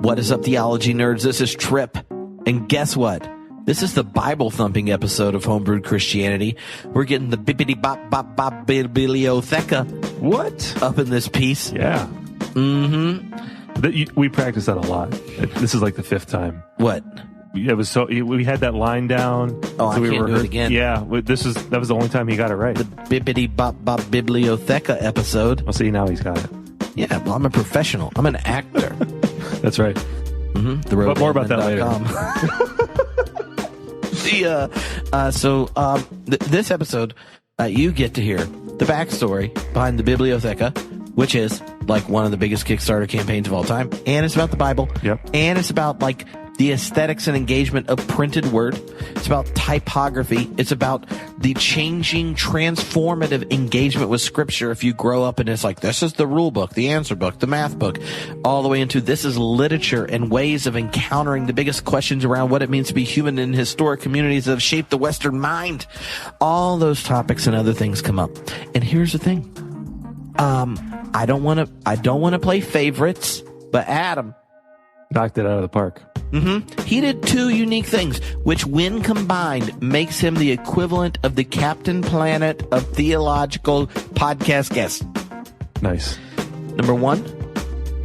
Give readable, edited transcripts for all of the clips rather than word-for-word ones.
What is up, theology nerds? This is Tripp. And guess what? This is the Bible-thumping episode of Homebrewed Christianity. We're getting the bibbidi-bop-bop-bop Bibliotheca. What? Up in this piece. Yeah. Mm-hmm. We practiced that a lot. This is like the fifth time. What? It was we had that line down. Oh, I can't do it again. Yeah, that was the only time he got it right. The bibbidi-bop-bop Bibliotheca episode. Well, see, now he's got it. Yeah, well, I'm a professional. I'm an actor. That's right. Mm-hmm. But more about that later. This episode, you get to hear the backstory behind the Bibliotheca, which is like one of the biggest Kickstarter campaigns of all time. And it's about the Bible. Yep. And it's about like the aesthetics and engagement of printed word. It's about typography. It's about the changing, transformative engagement with Scripture. If you grow up and it's like, this is the rule book, the answer book, the math book, all the way into this is literature and ways of encountering the biggest questions around what it means to be human in historic communities that have shaped the Western mind. All those topics and other things come up. And here's the thing. I don't want to play favorites, but Adam knocked it out of the park. Mm-hmm. He did two unique things, which when combined makes him the equivalent of the Captain Planet of theological podcast guests. Nice. Number one,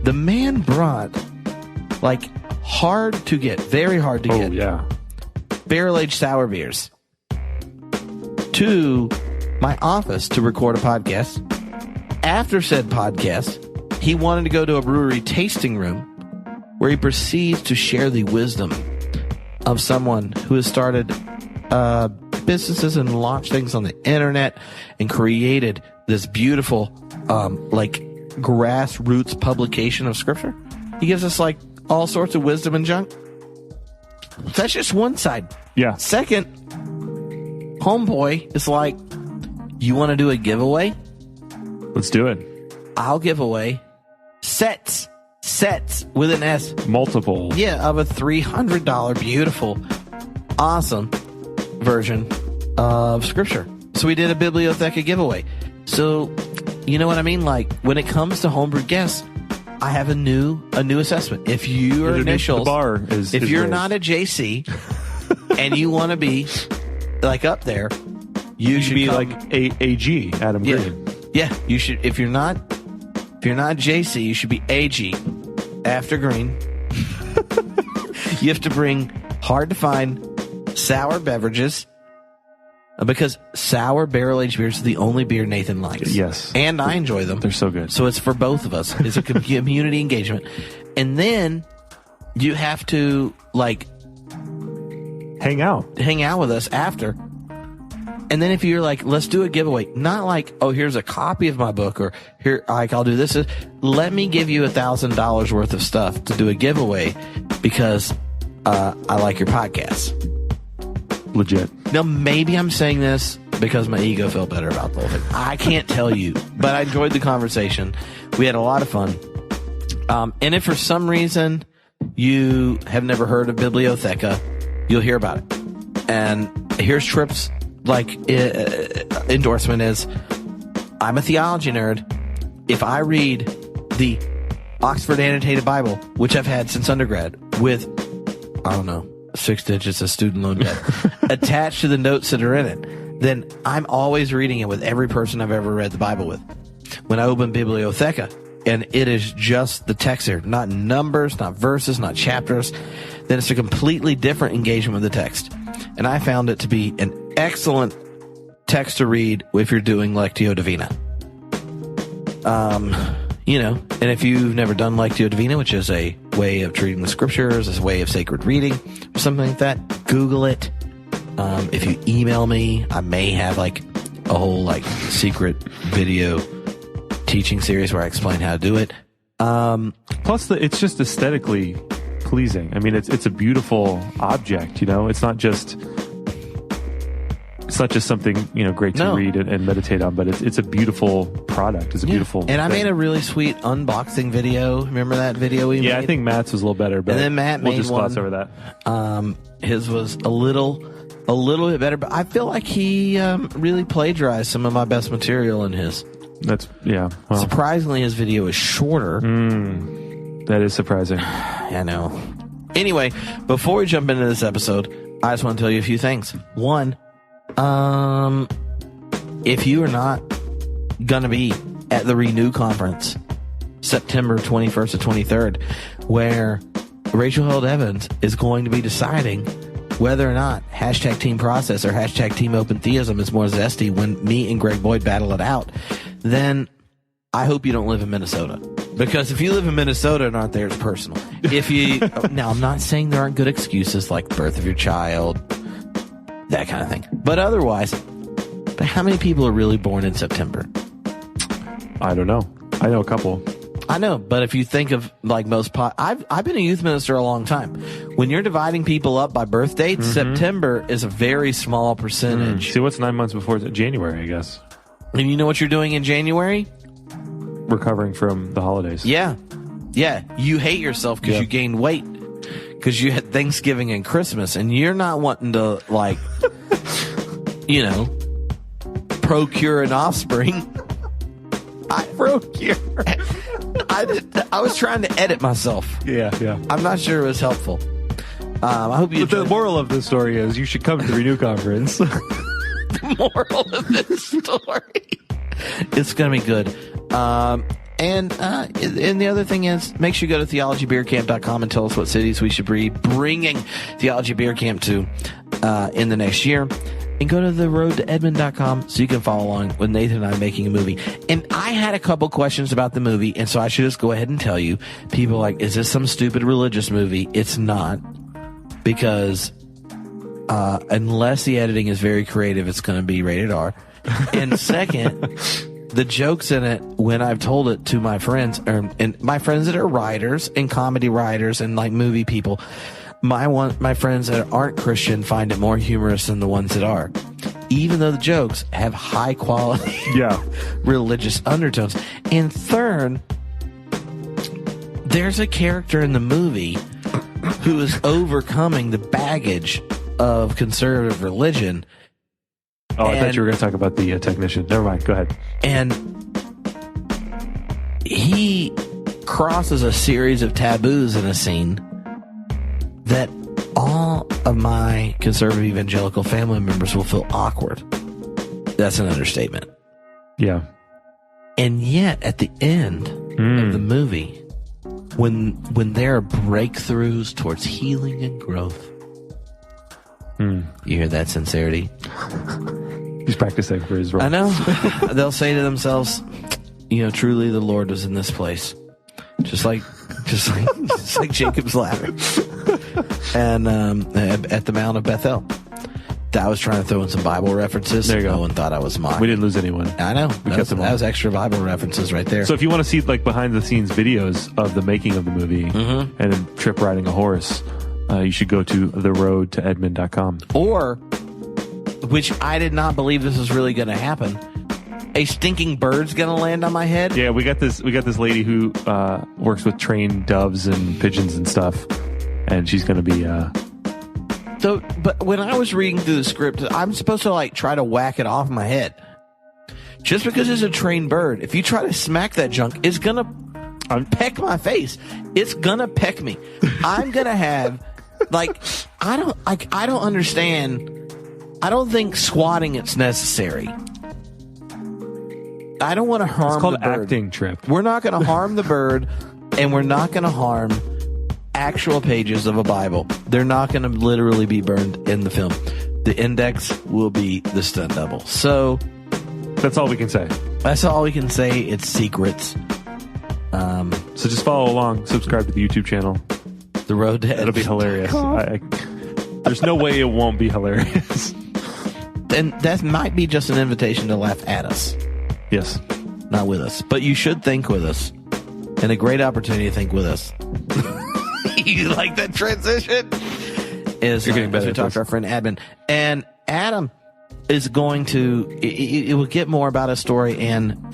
the man brought like hard to get, very hard to get. Oh, yeah. Barrel-aged sour beers to my office to record a podcast. After said podcast, he wanted to go to a brewery tasting room where he proceeds to share the wisdom of someone who has started businesses and launched things on the internet and created this beautiful grassroots publication of Scripture. He gives us like all sorts of wisdom and junk. That's just one side. Yeah. Second, homeboy is like, you want to do a giveaway? Let's do it. I'll give away sets with an S. Multiple. Yeah, of a $300 beautiful, awesome version of Scripture. So we did a Bibliotheca giveaway. So, you know what I mean? Like, when it comes to homebrewed guests, I have a new assessment. If your initials, if you're not a JC and you want to be like up there, you should be come, like AG, Adam Green. Yeah, you should. If you're not JC, you should be AG after Green. You have to bring hard to find sour beverages because sour barrel-aged beers is the only beer Nathan likes. Yes. And I enjoy them. They're so good. So it's for both of us. It's a community engagement. And then you have to like hang out with us after. And then if you're like, let's do a giveaway, not like, oh, here's a copy of my book or here, like, I'll do this. Let me give you $1,000 worth of stuff to do a giveaway because I like your podcast. Legit. Now, maybe I'm saying this because my ego felt better about the whole thing. I can't tell you, but I enjoyed the conversation. We had a lot of fun. And if for some reason you have never heard of Bibliotheca, you'll hear about it. And here's Tripp's endorsement is, I'm a theology nerd. If I read the Oxford Annotated Bible, which I've had since undergrad, with, I don't know, 6 digits of student loan debt attached to the notes that are in it, then I'm always reading it with every person I've ever read the Bible with. When I open Bibliotheca, and it is just the text there, not numbers, not verses, not chapters, then it's a completely different engagement with the text. And I found it to be an excellent text to read if you're doing lectio divina. And if you've never done lectio divina, which is a way of treating the Scriptures, as a way of sacred reading, or something like that, Google it. If you email me, I may have like a whole like secret video teaching series where I explain how to do it. Plus, it's just aesthetically pleasing. I mean, it's a beautiful object. It's not just something great to read and meditate on, but it's a beautiful product. It's a beautiful. And I made a really sweet unboxing video. Remember that video we made? Yeah, I think Matt's was a little better, but and then Matt we'll made just gloss over that. His was a little bit better, but I feel like he really plagiarized some of my best material in his. That's Well. Surprisingly, his video is shorter. That is surprising. I know. Anyway, before we jump into this episode, I just want to tell you a few things. One, if you are not going to be at the Renew Conference, September 21st to 23rd, where Rachel Held Evans is going to be deciding whether or not hashtag Team Process or hashtag Team Open Theism is more zesty when me and Greg Boyd battle it out, then I hope you don't live in Minnesota. Because if you live in Minnesota and aren't there, it's personal. If you now, I'm not saying there aren't good excuses like birth of your child, that kind of thing. But otherwise, how many people are really born in September? I don't know. I know a couple. I know, but if you think of like most I've been a youth minister a long time. When you're dividing people up by birth dates, September is a very small percentage. See, what's 9 months before January, I guess? And you know what you're doing in January? Recovering from the holidays. Yeah. You hate yourself because you gained weight because you had Thanksgiving and Christmas, and you're not wanting to like, procure an offspring. I was trying to edit myself. Yeah. I'm not sure it was helpful. I hope you. But the moral of the story is you should come to the Renew Conference. The moral of this story. It's going to be good. And the other thing is, make sure you go to theologybeercamp.com and tell us what cities we should be bringing Theology Beer Camp to in the next year. And go to theroadtoedmond.com so you can follow along with Nathan and I making a movie. And I had a couple questions about the movie, and so I should just go ahead and tell you. People are like, is this some stupid religious movie? It's not. Because unless the editing is very creative, it's going to be rated R. And second, the jokes in it, when I've told it to my friends, and my friends that are writers and comedy writers and like movie people, my friends that aren't Christian find it more humorous than the ones that are, even though the jokes have high quality religious undertones. And third, there's a character in the movie who is overcoming the baggage of conservative religion. Oh, I thought you were going to talk about the technician. Never mind. Go ahead. And he crosses a series of taboos in a scene that all of my conservative evangelical family members will feel awkward. That's an understatement. Yeah. And yet, at the end of the movie, when there are breakthroughs towards healing and growth, you hear that sincerity? He's practicing for his role. I know. They'll say to themselves, truly the Lord was in this place. Just like Jacob's ladder. And at the Mount of Bethel. I was trying to throw in some Bible references. There you go. No one thought I was mocking. We didn't lose anyone. I know. We kept them all. That was extra Bible references right there. So if you want to see like behind the scenes videos of the making of the movie and then Tripp riding a horse, you should go to theroadtoedmond.com. Or, which I did not believe this was really going to happen, a stinking bird's going to land on my head. Yeah, we got this lady who works with trained doves and pigeons and stuff, and she's going to be. But when I was reading through the script, I'm supposed to like try to whack it off my head. Just because it's a trained bird, if you try to smack that junk, it's going to peck my face. It's going to peck me. I'm going to have I don't understand. I don't think swatting it's necessary. I don't want to harm the bird. It's called acting, Tripp. We're not going to harm the bird, and we're not going to harm actual pages of a Bible. They're not going to literally be burned in the film. The index will be the stunt double. So that's all we can say. That's all we can say. It's secrets. So just follow along. Subscribe to the YouTube channel. The Road to It'll be hilarious. There's no way it won't be hilarious. And that might be just an invitation to laugh at us. Yes. Not with us. But you should think with us. And a great opportunity to think with us. You like that transition? You're getting better. As we talk to our friend Adam. And Adam is going to, it will get more about his story and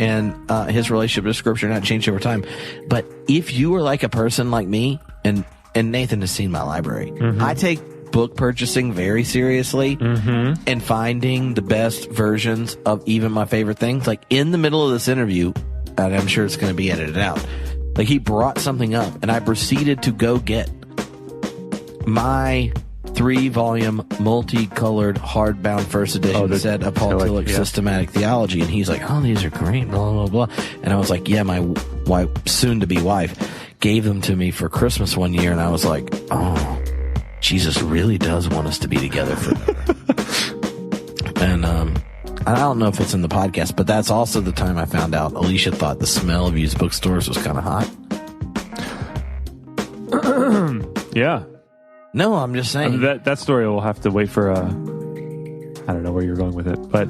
his relationship to Scripture, not change over time. But if you are like a person like me, and Nathan has seen my library, I take book purchasing very seriously and finding the best versions of even my favorite things. Like in the middle of this interview, and I'm sure it's going to be edited out, Like, he brought something up, and I proceeded to go get my 3-volume, multicolored, hardbound first edition set of Paul Tillich's Systematic Theology. And he's like, oh, these are great, blah, blah, blah. And I was like, yeah, my wife, soon-to-be wife gave them to me for Christmas one year. And I was like, oh, Jesus really does want us to be together forever. And I don't know if it's in the podcast, but that's also the time I found out Alicia thought the smell of used bookstores was kind of hot. Yeah. No, I'm just saying. I mean, that story will have to wait for, I don't know where you're going with it, but...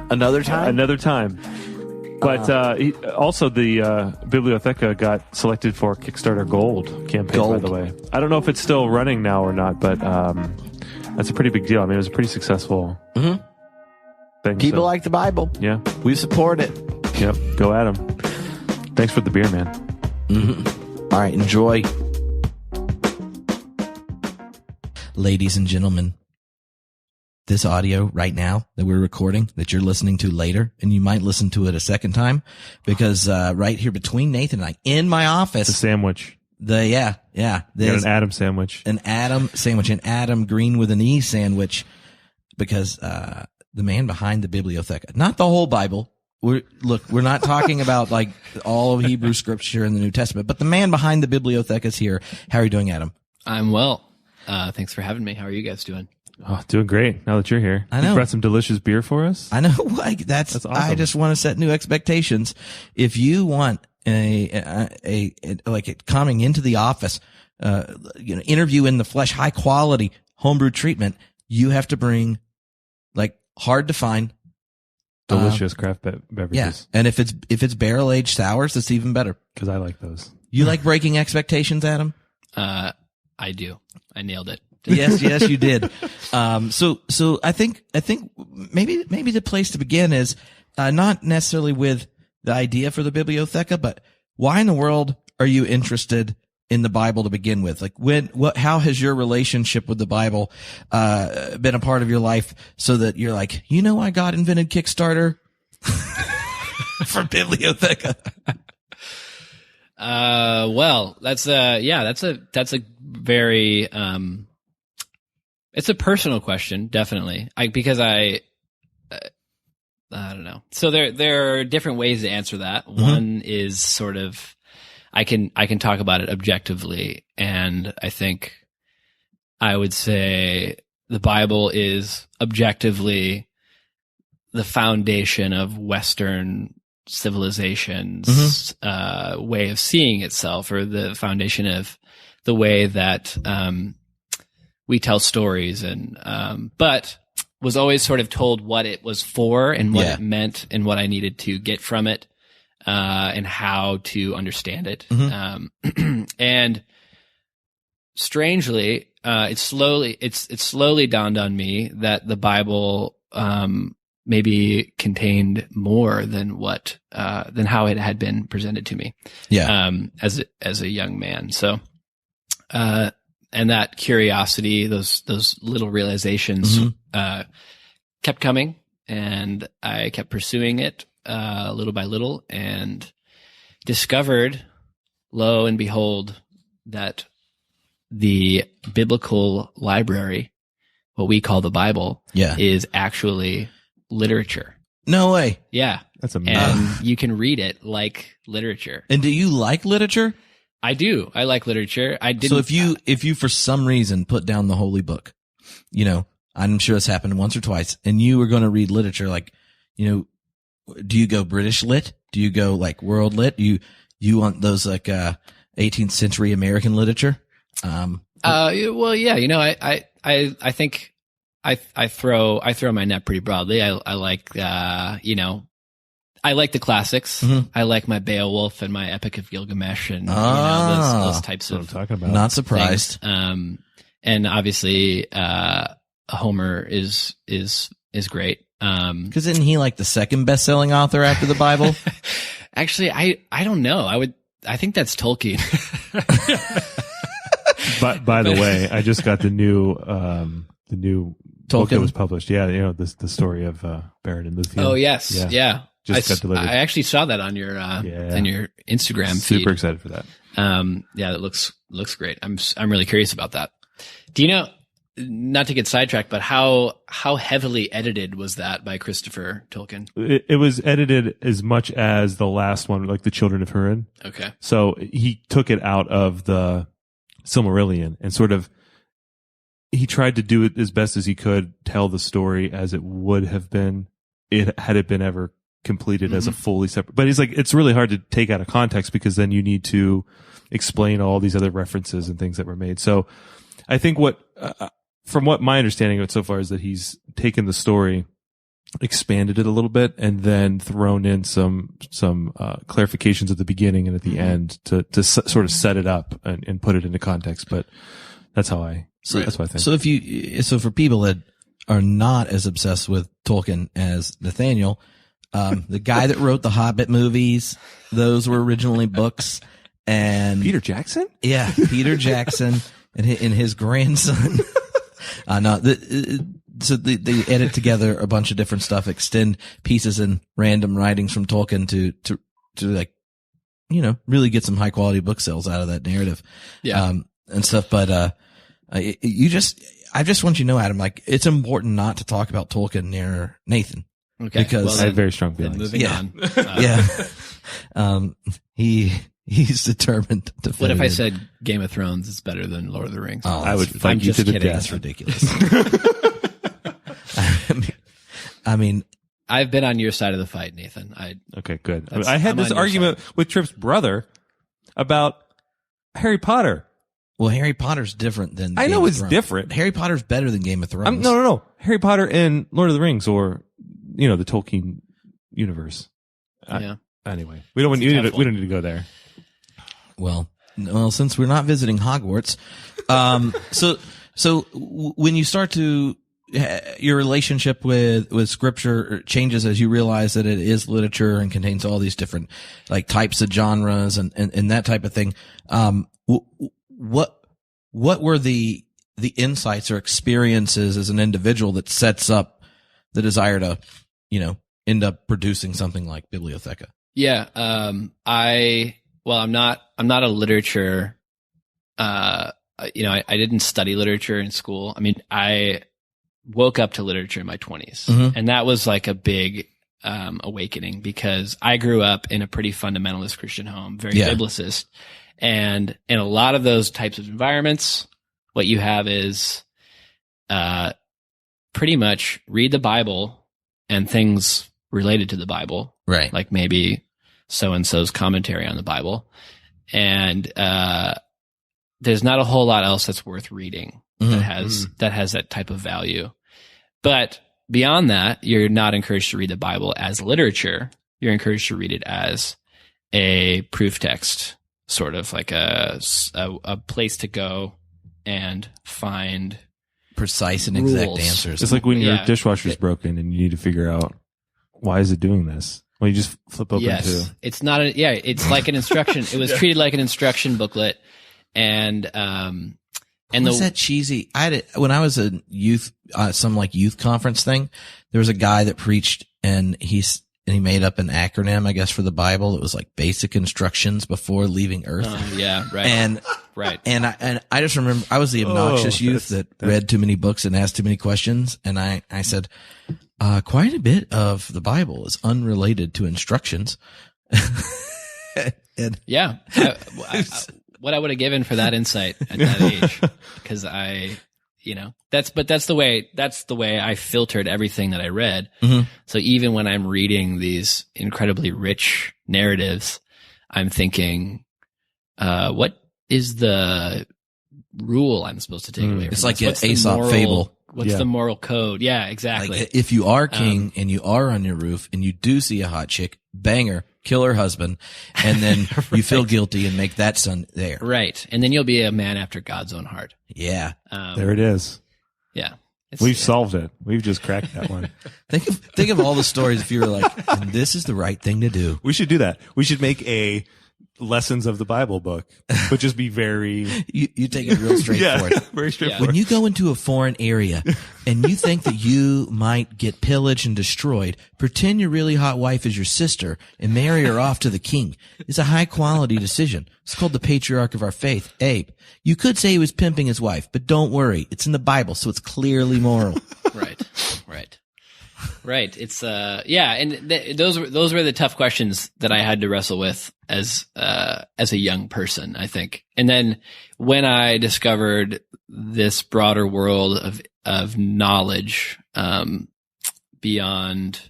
Another time? Another time. But also the Bibliotheca got selected for Kickstarter Gold campaign, by the way. I don't know if it's still running now or not, but that's a pretty big deal. I mean, it was a pretty successful thing. People like the Bible. Yeah. We support it. Yep. Go at them. Thanks for the beer, man. All right, enjoy. Ladies and gentlemen, this audio right now that we're recording, that you're listening to later, and you might listen to it a second time, because right here between Nathan and I, in my office, the sandwich. Yeah. There's an Adam sandwich. An Adam Green with an E sandwich, because the man behind the Bibliotheca, not the whole Bible. We're not talking about like all of Hebrew scripture in the New Testament, but the man behind the Bibliotheca is here. How are you doing, Adam? I'm well. Thanks for having me. How are you guys doing? Oh, doing great. Now that you're here, I know. You brought some delicious beer for us. I know. Like that's awesome. I just want to set new expectations. If you want a coming into the office, interview in the flesh, high quality homebrew treatment, you have to bring like hard to find, delicious craft beverages. Yeah, and if it's barrel aged sours, it's even better. Because I like those. You like breaking expectations, Adam? I do. I nailed it. Yes, you did. So I think maybe the place to begin is not necessarily with the idea for the Bibliotheca, but why in the world are you interested in the Bible to begin with? Like how has your relationship with the Bible been a part of your life so that you're like, why God invented Kickstarter for Bibliotheca? Well, that's a very, it's a personal question, definitely. Because I don't know. So there are different ways to answer that. Mm-hmm. One is sort of, I can talk about it objectively. And I think I would say the Bible is objectively the foundation of Western civilization's way of seeing itself, or the foundation of the way that we tell stories, and but was always sort of told what it was for and what it meant and what I needed to get from it, and how to understand it. Mm-hmm. And strangely, it slowly dawned on me that the Bible maybe contained more than what than how it had been presented to me. Yeah. As a young man. So and that curiosity, those little realizations kept coming, and I kept pursuing it little by little, and discovered, lo and behold, that the biblical library, what we call the Bible, is actually literature. No way. Yeah. That's amazing. And you can read it like literature. And do you like literature? I do. I like literature. I didn't. So if you for some reason put down the holy book, I'm sure it's happened once or twice, and you were going to read literature, like, do you go British lit? Do you go like world lit? You want those like 18th century American literature? Well, yeah. I think I throw my net pretty broadly. I like I like the classics. Mm-hmm. I like my Beowulf and my Epic of Gilgamesh, and those types of. What I'm talking about. Not surprised. Things. And obviously, Homer is great. Because isn't he like the second best-selling author after the Bible? Actually, I don't know. I think that's Tolkien. But by the way, I just got the new book that was published. Yeah, the story of Beren and Luthien. Oh yes, yeah. just got delivered. I actually saw that on your Instagram feed. Super excited for that. Yeah, that looks great. I'm really curious about that. Do you know, not to get sidetracked, but how heavily edited was that by Christopher Tolkien? It was edited as much as the last one, like the Children of Hurin. Okay. So he took it out of the Silmarillion and sort of, he tried to do it as best as he could, tell the story as it would have been had it been ever completed as a fully separate. But he's like, it's really hard to take out of context because then you need to explain all these other references and things that were made. So I think from what my understanding of it so far is that he's taken the story, expanded it a little bit, and then thrown in some clarifications at the beginning and at the end to sort of set it up and put it into context. But that's how I think. So for people that are not as obsessed with Tolkien as Nathaniel, the guy that wrote the Hobbit movies, those were originally books, and Peter Jackson? Yeah, Peter Jackson and his grandson. So they edit together a bunch of different stuff, extend pieces and random writings from Tolkien to like, really get some high quality book sales out of that narrative. Yeah. And stuff. But, I just want you to know, Adam, like, it's important not to talk about Tolkien near Nathan. Okay. Because I have very strong feelings. Moving on. He's determined to fit What if it I in. said Game of Thrones is better than Lord of the Rings? Oh, I would that's fight you to the kidding. That's death. ridiculous. I mean, I've been on your side of the fight, Nathan. Okay, good. That's- I had I'm this on your argument with Tripp's brother about Harry Potter. well, Harry Potter's different than I Game know of it's Thrones. different. Harry Potter's better than Game of Thrones. No. Harry Potter and Lord of the Rings, or the Tolkien universe. Yeah. Anyway, we don't need to go there. Well, since we're not visiting Hogwarts, so when you start to your relationship with scripture changes as you realize that it is literature and contains all these different like types of genres and that type of thing. What were the insights or experiences as an individual that sets up the desire to, end up producing something like Bibliotheca? Yeah. I'm not a literature, I didn't study literature in school. I mean, I woke up to literature in my 20s, and that was like a big, awakening because I grew up in a pretty fundamentalist Christian home, very biblicist. And in a lot of those types of environments, what you have is, pretty much read the Bible and things related to the Bible. Right. Like maybe so-and-so's commentary on the Bible. And, there's not a whole lot else that's worth reading that has that type of value. But beyond that, you're not encouraged to read the Bible as literature. You're encouraged to read it as a proof text, sort of like a place to go and find Precise and exact rules. answers. It's like when your Yeah. dishwasher's broken and you need to figure out why is it doing this. Well, you just flip open Yes, to. it's not it's like an instruction. It was treated like an instruction booklet, and was that cheesy? When I was a youth, some like youth conference thing, there was a guy that preached and he made up an acronym, I guess, for the Bible. It was like basic instructions before leaving Earth. Yeah, right. And right. And I just remember I was the obnoxious youth that read too many books and asked too many questions. And I said, quite a bit of the Bible is unrelated to instructions. and Yeah. What I would have given for that insight at that age, because that's the way I filtered everything that I read. So even when I'm reading these incredibly rich narratives, I'm thinking, what is the rule I'm supposed to take away from it's like this? an Aesop fable. What's the moral code? Yeah, exactly. Like if you are king and you are on your roof and you do see a hot chick, bang her, kill her husband, and then you feel guilty and make that son there. Right. And then you'll be a man after God's own heart. Yeah. There it is. Yeah. We've solved it. We've just cracked that one. Think of all the stories if you were like, and this is the right thing to do. We should do that. We should make lessons of the Bible book, but just be very You take it real straightforward. very straightforward. When you go into a foreign area and you think that you might get pillaged and destroyed, pretend your really hot wife is your sister and marry her off to the king. It's a high quality decision. It's called the patriarch of our faith, Abe. You could say he was pimping his wife, but don't worry. It's in the Bible, so it's clearly moral. Right. It's and those were the tough questions that I had to wrestle with as a young person, I think. And then when I discovered this broader world of knowledge beyond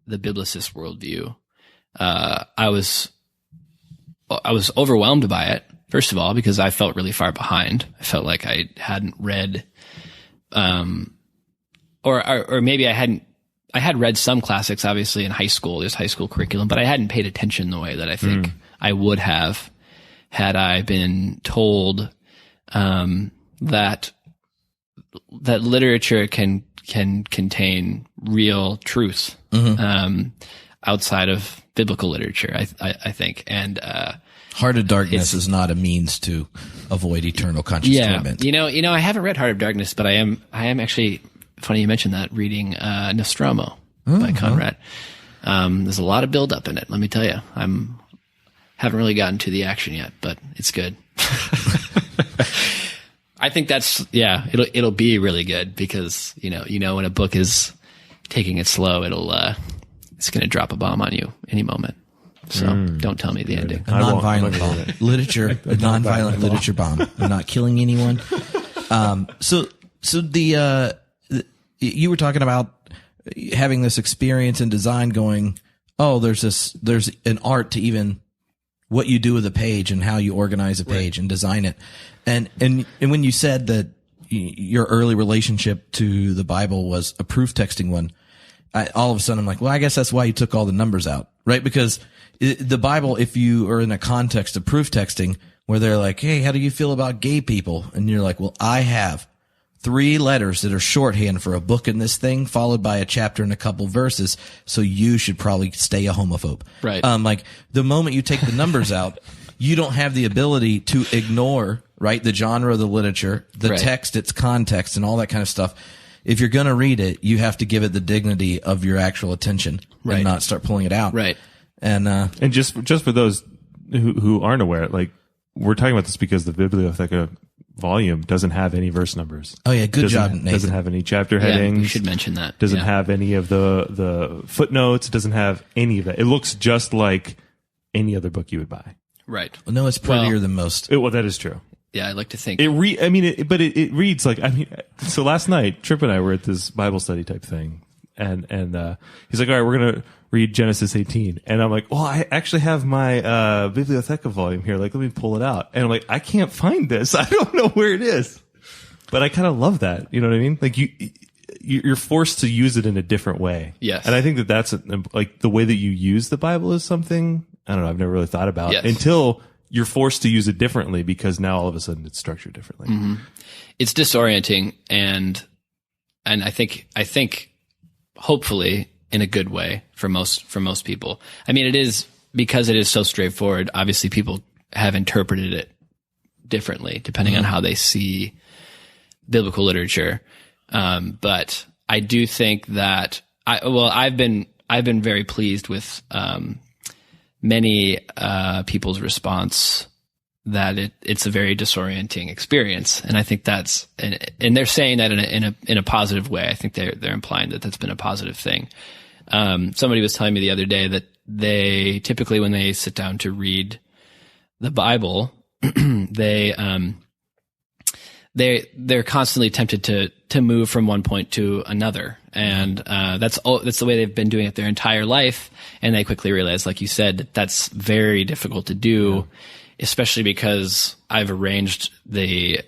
the biblicist worldview, I was overwhelmed by it. First of all, because I felt really far behind. I felt like I hadn't read, or maybe I had read some classics, obviously in high school. There's high school curriculum, but I hadn't paid attention the way that I think I would have had I been told that literature can contain real truth outside of biblical literature. I think, and Heart of Darkness is not a means to avoid eternal conscious torment. You know, I haven't read Heart of Darkness, but I am actually, funny you mentioned that, reading Nostromo by Conrad. There's a lot of build up in it, let me tell you. Haven't really gotten to the action yet, but it's good. I think that's it'll be really good because you know when a book is taking it slow, it's going to drop a bomb on you any moment. So don't tell me the ending. A nonviolent bomb. Literature, a nonviolent literature bomb. I'm not killing anyone. So you were talking about having this experience in design going, there's an art to even what you do with a page and how you organize a page and design it. And when you said that your early relationship to the Bible was a proof texting one, all of a sudden I'm like, well, I guess that's why you took all the numbers out, right? Because the Bible, if you are in a context of proof texting where they're like, hey, how do you feel about gay people? And you're like, well, I have 3 letters that are shorthand for a book in this thing, followed by a chapter and a couple verses. So you should probably stay a homophobe. Right. Like the moment you take the numbers out, you don't have the ability to ignore, right, the genre of the literature, the text, its context, and all that kind of stuff. If you're going to read it, you have to give it the dignity of your actual attention and not start pulling it out. Right. And just for those who aren't aware, like we're talking about this because the Bibliotheca volume doesn't have any verse numbers. Oh yeah, good job, Nathan. Doesn't have any chapter headings. You should mention that. Doesn't have any of the footnotes. Doesn't have any of that. It looks just like any other book you would buy. Right. Well, no, it's prettier than most. Well, that is true. Yeah, I like to think. It reads like, so last night, Tripp and I were at this Bible study type thing, and he's like, all right, we're going to read Genesis 18. And I'm like, well, I actually have my Bibliotheca volume here. Like, let me pull it out. And I'm like, I can't find this. I don't know where it is. But I kind of love that. You know what I mean? Like, you're forced to use it in a different way. Yes. And I think that's like the way that you use the Bible is something, I don't know, I've never really thought about until you're forced to use it differently because now all of a sudden it's structured differently. Mm-hmm. It's disorienting and I think hopefully in a good way for most people. I mean, it is because it is so straightforward. Obviously people have interpreted it differently depending on how they see biblical literature. But I do think that I've been very pleased with, many people's response that it's a very disorienting experience, and I think that's and they're saying that in a positive way. I think they're implying that that's been a positive thing. Somebody was telling me the other day that they typically when they sit down to read the Bible, they're constantly tempted to move from one point to another. And that's the way they've been doing it their entire life. And they quickly realized, like you said, that's very difficult to do, especially because I've arranged the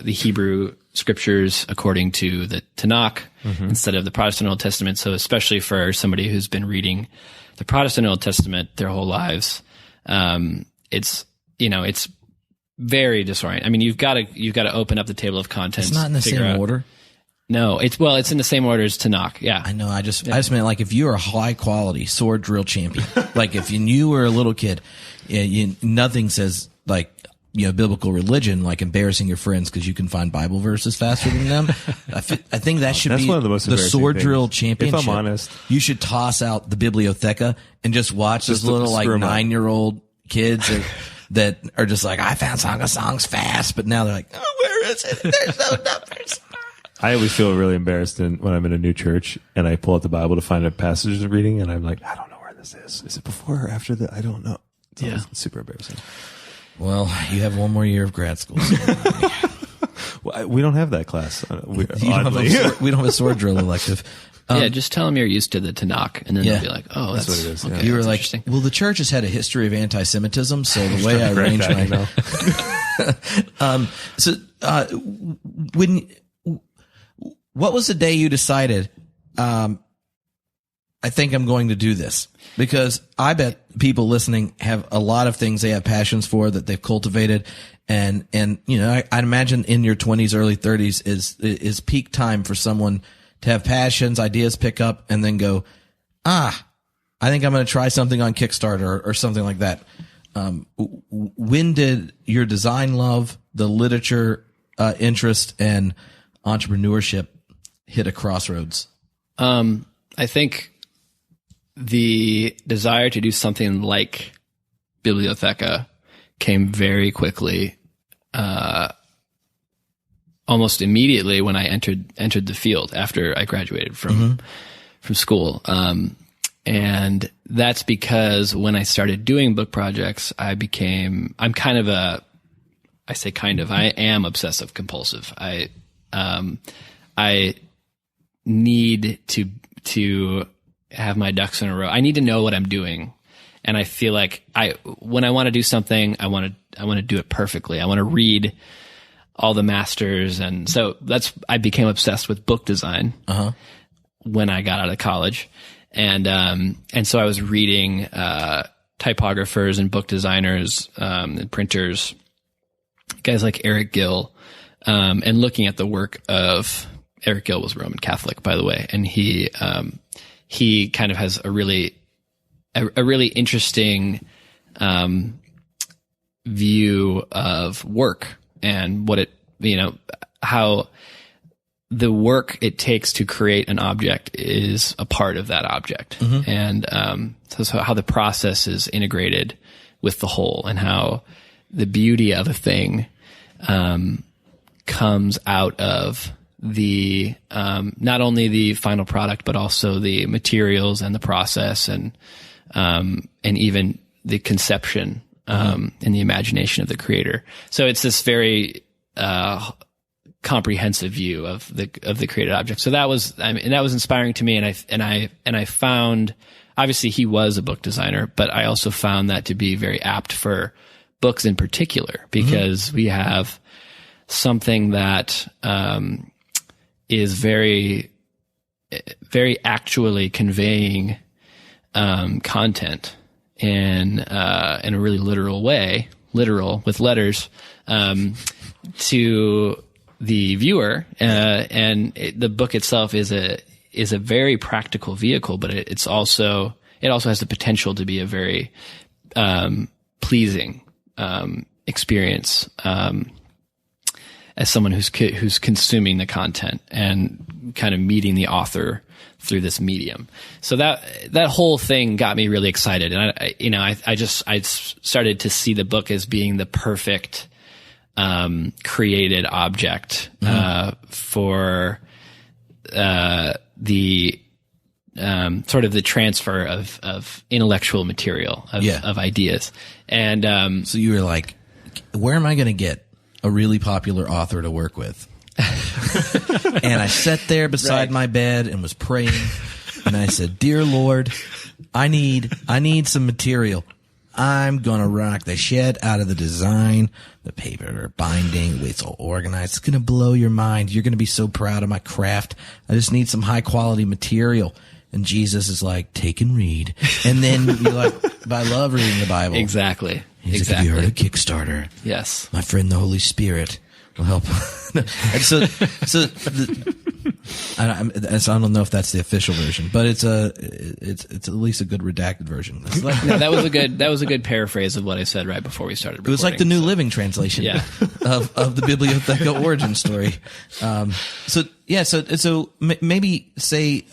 Hebrew scriptures according to the Tanakh instead of the Protestant Old Testament. So especially for somebody who's been reading the Protestant Old Testament their whole lives, it's very disorienting. I mean, you've got to open up the table of contents. It's not in the same order. No, it's in the same order as Tanakh. Yeah. I know. I just meant like if you're a high quality sword drill champion, like if you were a little kid, nothing says like, biblical religion, like embarrassing your friends because you can find Bible verses faster than them. I think that should That's be one of the most embarrassing sword things. drill championship. If I'm honest, you should toss out the Bibliotheca and just watch this little like 9-year-old kids that are just like, I found Song of Songs fast, but now they're like, oh, where is it? There's no numbers. I always feel really embarrassed when I'm in a new church and I pull out the Bible to find a passage of reading, and I'm like, I don't know where this is. Is it before or after that? I don't know. It's super embarrassing. Well, you have one more year of grad school. Well, we don't have that class. We don't have a sword drill elective. Just tell them you're used to the Tanakh, and then they'll be like, "Oh, that's what it is." Okay, you were like, interesting. "Well, the church has had a history of anti-Semitism, so the way I arrange what was the day you decided? I think I'm going to do this, because I bet people listening have a lot of things they have passions for that they've cultivated. And I'd imagine in your 20s, early 30s is peak time for someone to have passions, ideas pick up, and then go, I think I'm going to try something on Kickstarter or something like that. When did your design love, the literature interest, and entrepreneurship hit a crossroads? I think the desire to do something like Bibliotheca came very quickly, almost immediately when I entered the field after I graduated from school. And that's because when I started doing book projects, I am obsessive compulsive. I need to have my ducks in a row. I need to know what I'm doing. And I feel like when I want to do something, I want to do it perfectly. I want to read all the masters. And so I became obsessed with book design when I got out of college. And so I was reading, typographers and book designers, and printers, guys like Eric Gill, and looking at the work of Eric Gill was Roman Catholic, by the way. And he kind of has a really interesting, view of work and what how the work it takes to create an object is a part of that object. And, so how the process is integrated with the whole, and how the beauty of a thing, comes out of the, not only the final product, but also the materials and the process and even the conception, and the imagination of the creator. So it's this very, comprehensive view of the created object. So that was inspiring to me. And I found, obviously he was a book designer, but I also found that to be very apt for books in particular, because we have something that, is very, very actually conveying, content in a really literal way, literal with letters, to the viewer. The book itself is a very practical vehicle, but it also has the potential to be a very, pleasing, experience, as someone who's consuming the content and kind of meeting the author through this medium. So that whole thing got me really excited. And I started to see the book as being the perfect, created object, for, the, sort of the transfer of intellectual material, of ideas. And, so you were like, where am I going to get a really popular author to work with? And I sat there beside my bed and was praying, and I said, "Dear Lord, I need some material. I'm gonna rock the shit out of the design, the paper binding, it's all organized. It's gonna blow your mind. You're gonna be so proud of my craft. I just need some high quality material." And Jesus is like, "Take and read." And then you're like, "But I love reading the Bible." Exactly. He's like, "Have you heard of Kickstarter?" Yes. My friend, the Holy Spirit will help. And so I don't know if that's the official version, but it's at least a good redacted version. It's like, No, that was a good paraphrase of what I said right before we started recording. it was like the New Living Translation of the Bibliotheca origin story. So maybe say,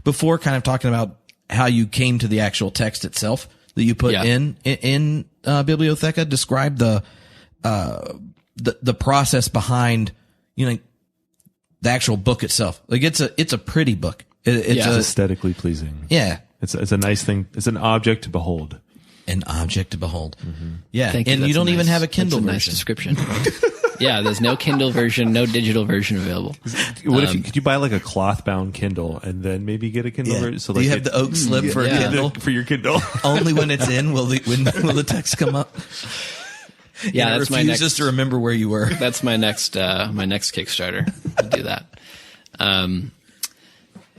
before kind of talking about how you came to the actual text itself that you put in Bibliotheca, describe the process behind, the actual book itself. Like it's a pretty book. It's aesthetically pleasing. Yeah. It's a nice thing. It's an object to behold. An object to behold. Mm-hmm. Yeah. Thank you. And you don't even have a Kindle that's a version. Nice description. Yeah, there's no Kindle version, no digital version available. What if could you buy like a cloth bound Kindle and then maybe get a Kindle version? So do you have the oak slip for a Kindle? For your Kindle. Only when it's in will the text come up. Yeah, that's my next. Just to remember where you were. That's my next Kickstarter. I'll do that.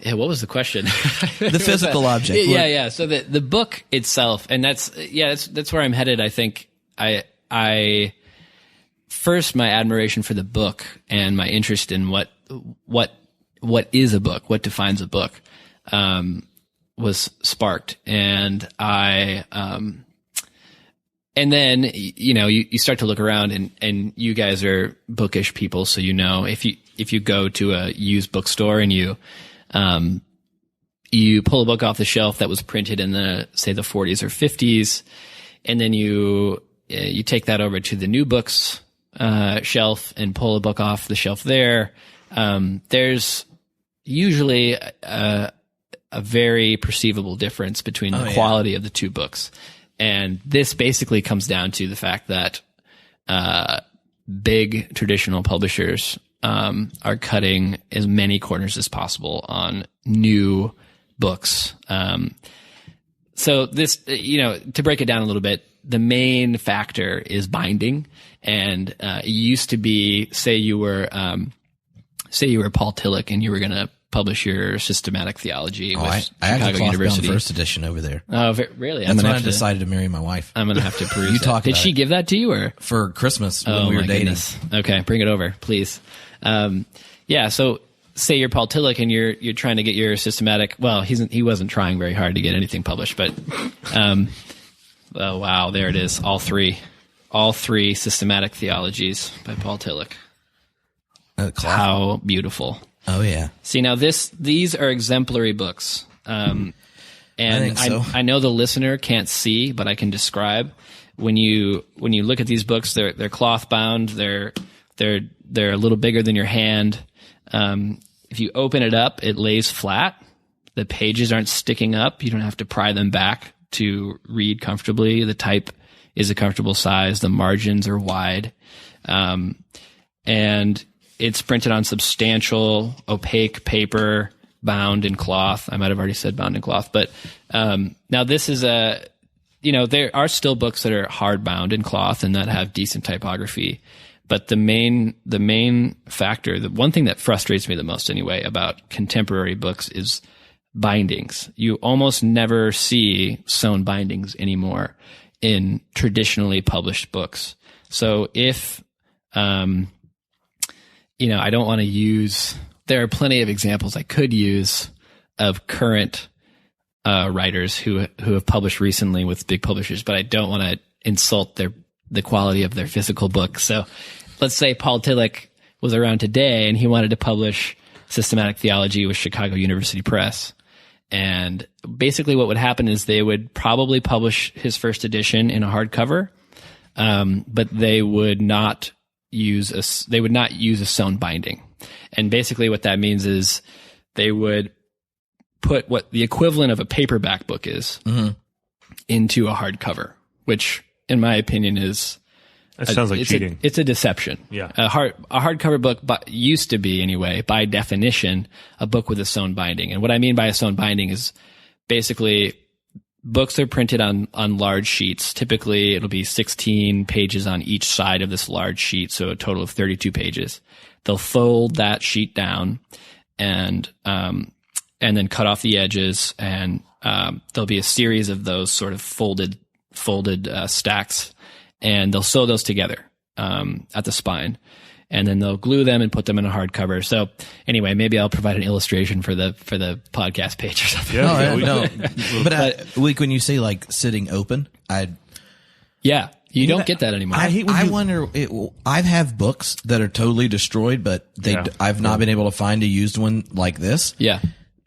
Yeah, what was the question? The physical object. Yeah. So the book itself, and that's where I'm headed. I think I first, my admiration for the book and my interest in what is a book, what defines a book, was sparked, and and then, you start to look around and you guys are bookish people. So, if you go to a used bookstore and you pull a book off the shelf that was printed in the 40s or 50s, and then you take that over to the new books, shelf and pull a book off the shelf there. There's usually a very perceivable difference between the quality of the two books. And this basically comes down to the fact that big traditional publishers are cutting as many corners as possible on new books. So this, to break it down a little bit, the main factor is binding. And it used to be, say you were Paul Tillich and you were going to publish your systematic theology with I Chicago University. First edition over there. Oh, really? That's when I decided to marry my wife. I'm going to have to peruse that. Did she give that to you or? For Christmas when we were dating. Goodness. Okay, bring it over, please. So say you're Paul Tillich and you're trying to get your systematic, well, he wasn't trying very hard to get anything published, but, oh wow, there it is. All three systematic theologies by Paul Tillich. How beautiful. Oh yeah. See, now these are exemplary books. And I know the listener can't see, but I can describe. When you look at these books, they're cloth bound. They're a little bigger than your hand. If you open it up, it lays flat. The pages aren't sticking up. You don't have to pry them back to read comfortably. The type is a comfortable size. The margins are wide. And it's printed on substantial opaque paper, bound in cloth. I might have already said bound in cloth, but now this is there are still books that are hard bound in cloth and that have decent typography. But the main factor, the one thing that frustrates me the most anyway about contemporary books is bindings. You almost never see sewn bindings anymore in traditionally published books. So if I don't want to use, there are plenty of examples I could use of current writers who have published recently with big publishers, but I don't want to insult the quality of their physical book. So let's say Paul Tillich was around today and he wanted to publish systematic theology with Chicago University Press. And basically what would happen is they would probably publish his first edition in a hardcover, but they would not use a sewn binding. And basically what that means is they would put what the equivalent of a paperback book is into a hardcover, which in my opinion is sounds like cheating. It's a deception. Yeah. A hardcover book used to be anyway, by definition, a book with a sewn binding. And what I mean by a sewn binding is basically books are printed on large sheets. Typically, it'll be 16 pages on each side of this large sheet, so a total of 32 pages. They'll fold that sheet down and then cut off the edges, and there'll be a series of those sort of folded stacks, and they'll sew those together at the spine. and then they'll glue them and put them in a hardcover. So anyway, maybe I'll provide an illustration for the podcast page or something. Yeah, But like when you say like sitting open, you don't get that anymore. I wonder. I have books that are totally destroyed, but I've not been able to find a used one like this. Yeah,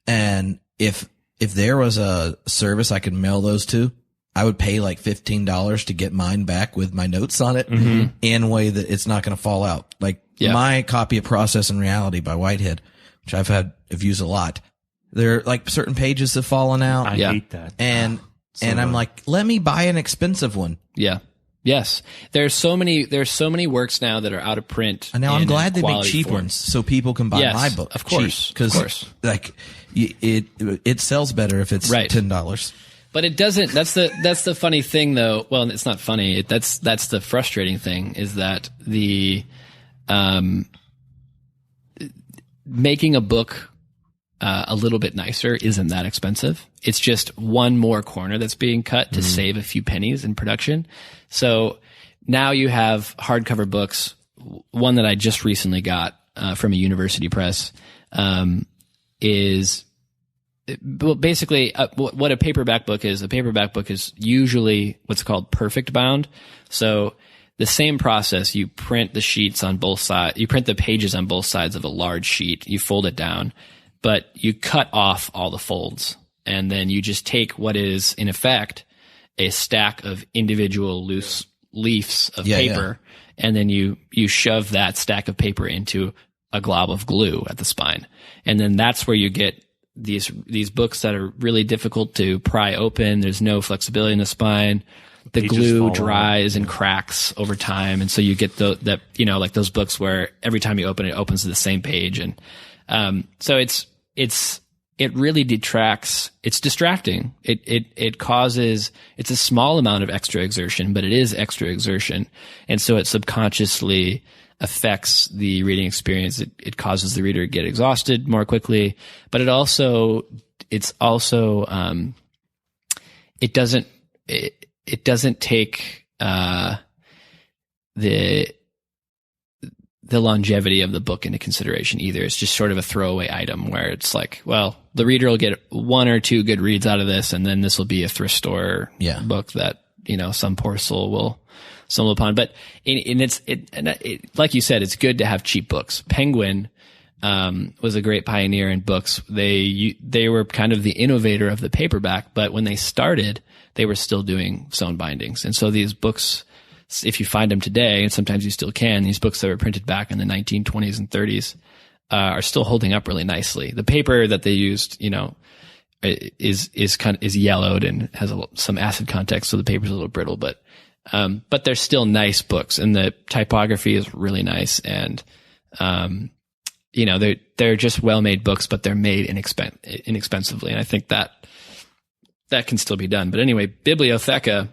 and if there was a service I could mail those to, I would pay like $15 to get mine back with my notes on it in a way that it's not going to fall out. Like my copy of Process and Reality by Whitehead, which I've used a lot. There are like certain pages have fallen out. I hate that. And I'm like, let me buy an expensive one. Yeah. Yes. There's so many works now that are out of print. And now I'm glad they make cheap ones so people can buy my book. Of course. Because like it sells better if it's $10. But it doesn't. That's the funny thing, though. Well, it's not funny. That's the frustrating thing is that the making a book a little bit nicer isn't that expensive. It's just one more corner that's being cut to save a few pennies in production. So now you have hardcover books. One that I just recently got from a university press is. Well, basically, what a paperback book is, usually what's called perfect bound. So the same process, you print the sheets on both sides, you print the pages on both sides of a large sheet, you fold it down, but you cut off all the folds. And then you just take what is, in effect, a stack of individual loose leaves of paper, and then you shove that stack of paper into a glob of glue at the spine. And then that's where you get these books that are really difficult to pry open. There's no flexibility in the spine. The glue dries and cracks over time. And so you get like those books where every time you open it, it opens to the same page. And, so it really detracts. It's distracting. It causes, it's a small amount of extra exertion, but it is extra exertion. And so it subconsciously affects the reading experience. It causes the reader to get exhausted more quickly, but it doesn't take the longevity of the book into consideration either. It's just sort of a throwaway item where it's like, well, the reader will get one or two good reads out of this, and then this will be a thrift store book that some poor soul will stumble upon. But like you said, it's good to have cheap books. Penguin was a great pioneer in books. They were kind of the innovator of the paperback, but when they started, they were still doing sewn bindings. And so these books, if you find them today, and sometimes you still can, these books that were printed back in the 1920s and 30s are still holding up really nicely. The paper that they used, is yellowed and has some acid context, so the paper's a little brittle, but they're still nice books, and the typography is really nice, and they're just well-made books, but they're made inexpensively, and I think that can still be done. But anyway, Bibliotheca,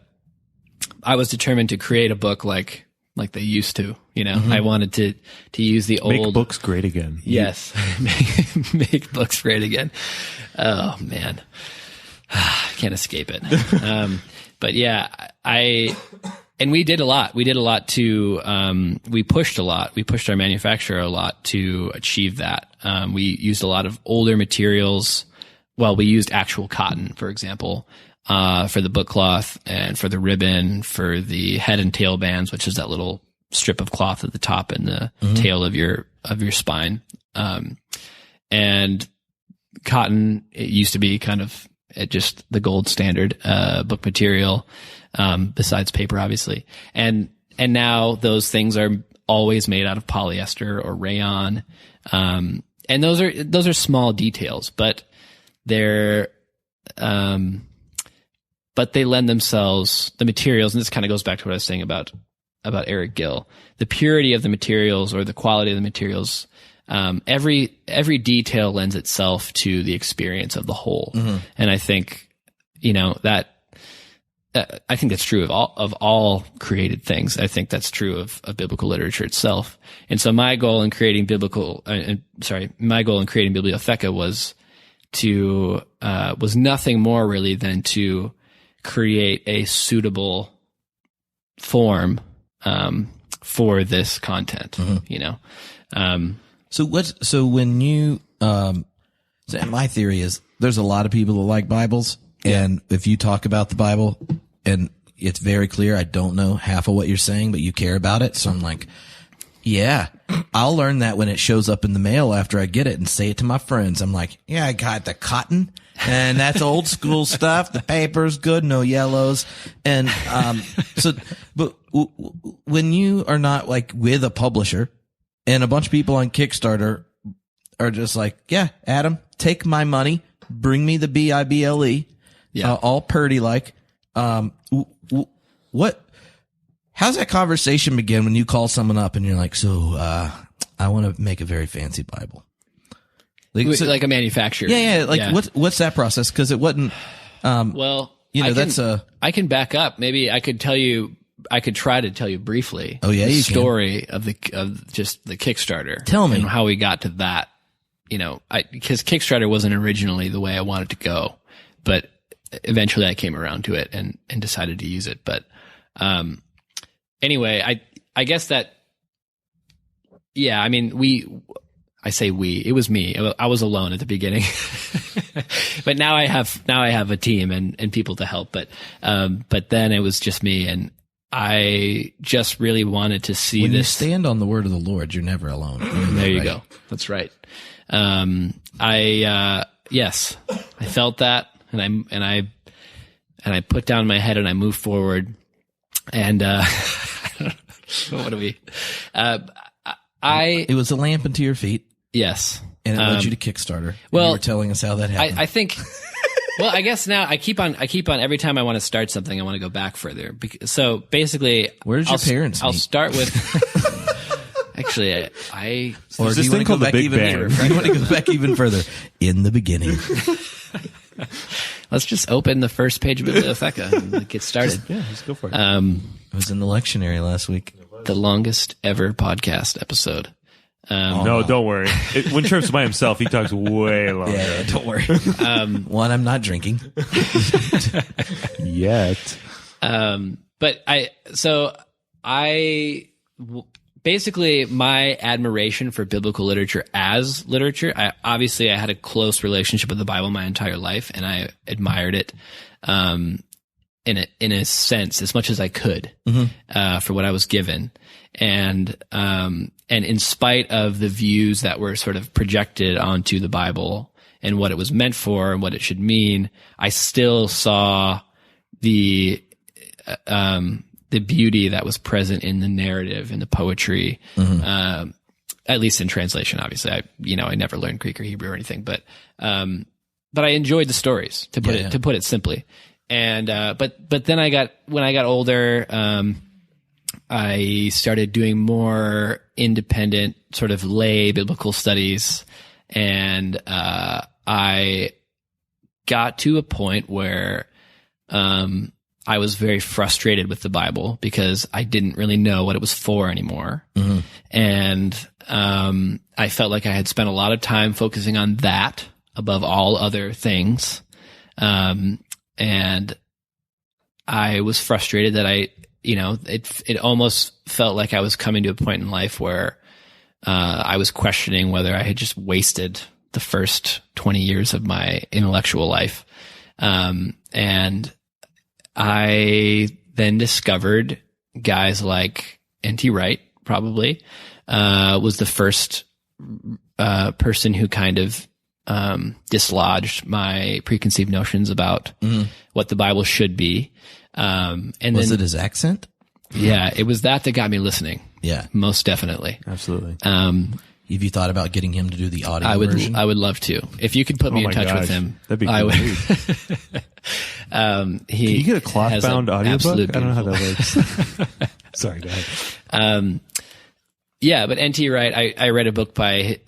I was determined to create a book like they used to. I wanted to use the old, make books great again. Yes, make books great again. Oh man, can't escape it. But yeah, we did a lot. We did a lot to, we pushed a lot. We pushed our manufacturer a lot to achieve that. We used a lot of older materials. Well, we used actual cotton, for example, for the book cloth and for the ribbon, for the head and tail bands, which is that little strip of cloth at the top and the tail of your spine. And cotton, it used to be kind of just the gold standard book material, besides paper, obviously. And now those things are always made out of polyester or rayon. And those are small details, but they lend themselves, the materials, and this kind of goes back to what I was saying about Eric Gill, the purity of the materials or the quality of the materials. Every detail lends itself to the experience of the whole. And I think, I think that's true of all created things. I think that's true of biblical literature itself. And so my goal in creating Bibliotheca was nothing more really than to create a suitable form, for this content, So when you, so my theory is there's a lot of people that like Bibles, and if you talk about the Bible and it's very clear, I don't know half of what you're saying, but you care about it. So I'm like, yeah, I'll learn that when it shows up in the mail after I get it and say it to my friends. I'm like, yeah, I got the cotton, and that's old school stuff. The paper's good, no yellows. And, but when you are not like with a publisher and a bunch of people on Kickstarter are just like, yeah, Adam, take my money, bring me the Bible, all purdy like, how's that conversation begin when you call someone up and you're like, so, I want to make a very fancy Bible. Like a manufacturer. Yeah. What's that process? Cause it wasn't, I can back up. Maybe I could try to tell you briefly. Oh yeah. The story of just the Kickstarter. Tell me. And how we got to that, because Kickstarter wasn't originally the way I wanted to go, but eventually I came around to it and decided to use it. But, anyway, I guess that, yeah, I mean, it was me. I was alone at the beginning, but now I have a team and people to help. But then it was just me, and I just really wanted to see when this. You stand on the word of the Lord, you're never alone. There you go. That's right. Yes, I felt that, and I put down my head and I moved forward. And what do we? It was a lamp unto your feet. Yes, and it led you to Kickstarter. Well, you were telling us how that happened. I think. Well, I guess now I keep on. Every time I want to start something, I want to go back further. So basically, where's your parents? I'll start with. Actually, I or do you want to go back even further? You want to go back even further in the beginning? Let's just open the first page of Bibliotheca and get started. Yeah, let's go for it. I was in the lectionary last week. The longest ever podcast episode. No, don't worry. When Tripp's by himself, he talks way longer. Yeah, don't worry. One, I'm not drinking. Yet. But basically my admiration for biblical literature as literature, I had a close relationship with the Bible my entire life, and I admired it in a sense as much as I could for what I was given. And in spite of the views that were sort of projected onto the Bible and what it was meant for and what it should mean, I still saw the beauty that was present in the narrative, in the poetry, at least in translation. Obviously, I never learned Greek or Hebrew or anything, but I enjoyed the stories, to put it simply. And but then when I got older, I started doing more independent sort of lay biblical studies, and I got to a point where I was very frustrated with the Bible because I didn't really know what it was for anymore. And I felt like I had spent a lot of time focusing on that above all other things. And I was frustrated that it almost felt like I was coming to a point in life where I was questioning whether I had just wasted the first 20 years of my intellectual life. And I then discovered guys like N.T. Wright, probably, was the first person who kind of dislodged my preconceived notions about what the Bible should be. And was it his accent? Yeah, it was that got me listening. Yeah, most definitely. Absolutely. Have you thought about getting him to do the audio version? I would love to. If you could put me in touch with him, that'd be great. I would. Can you get a cloth-bound audiobook? I don't know how that works. Sorry, go ahead. Yeah, but N.T. Wright, I read a book by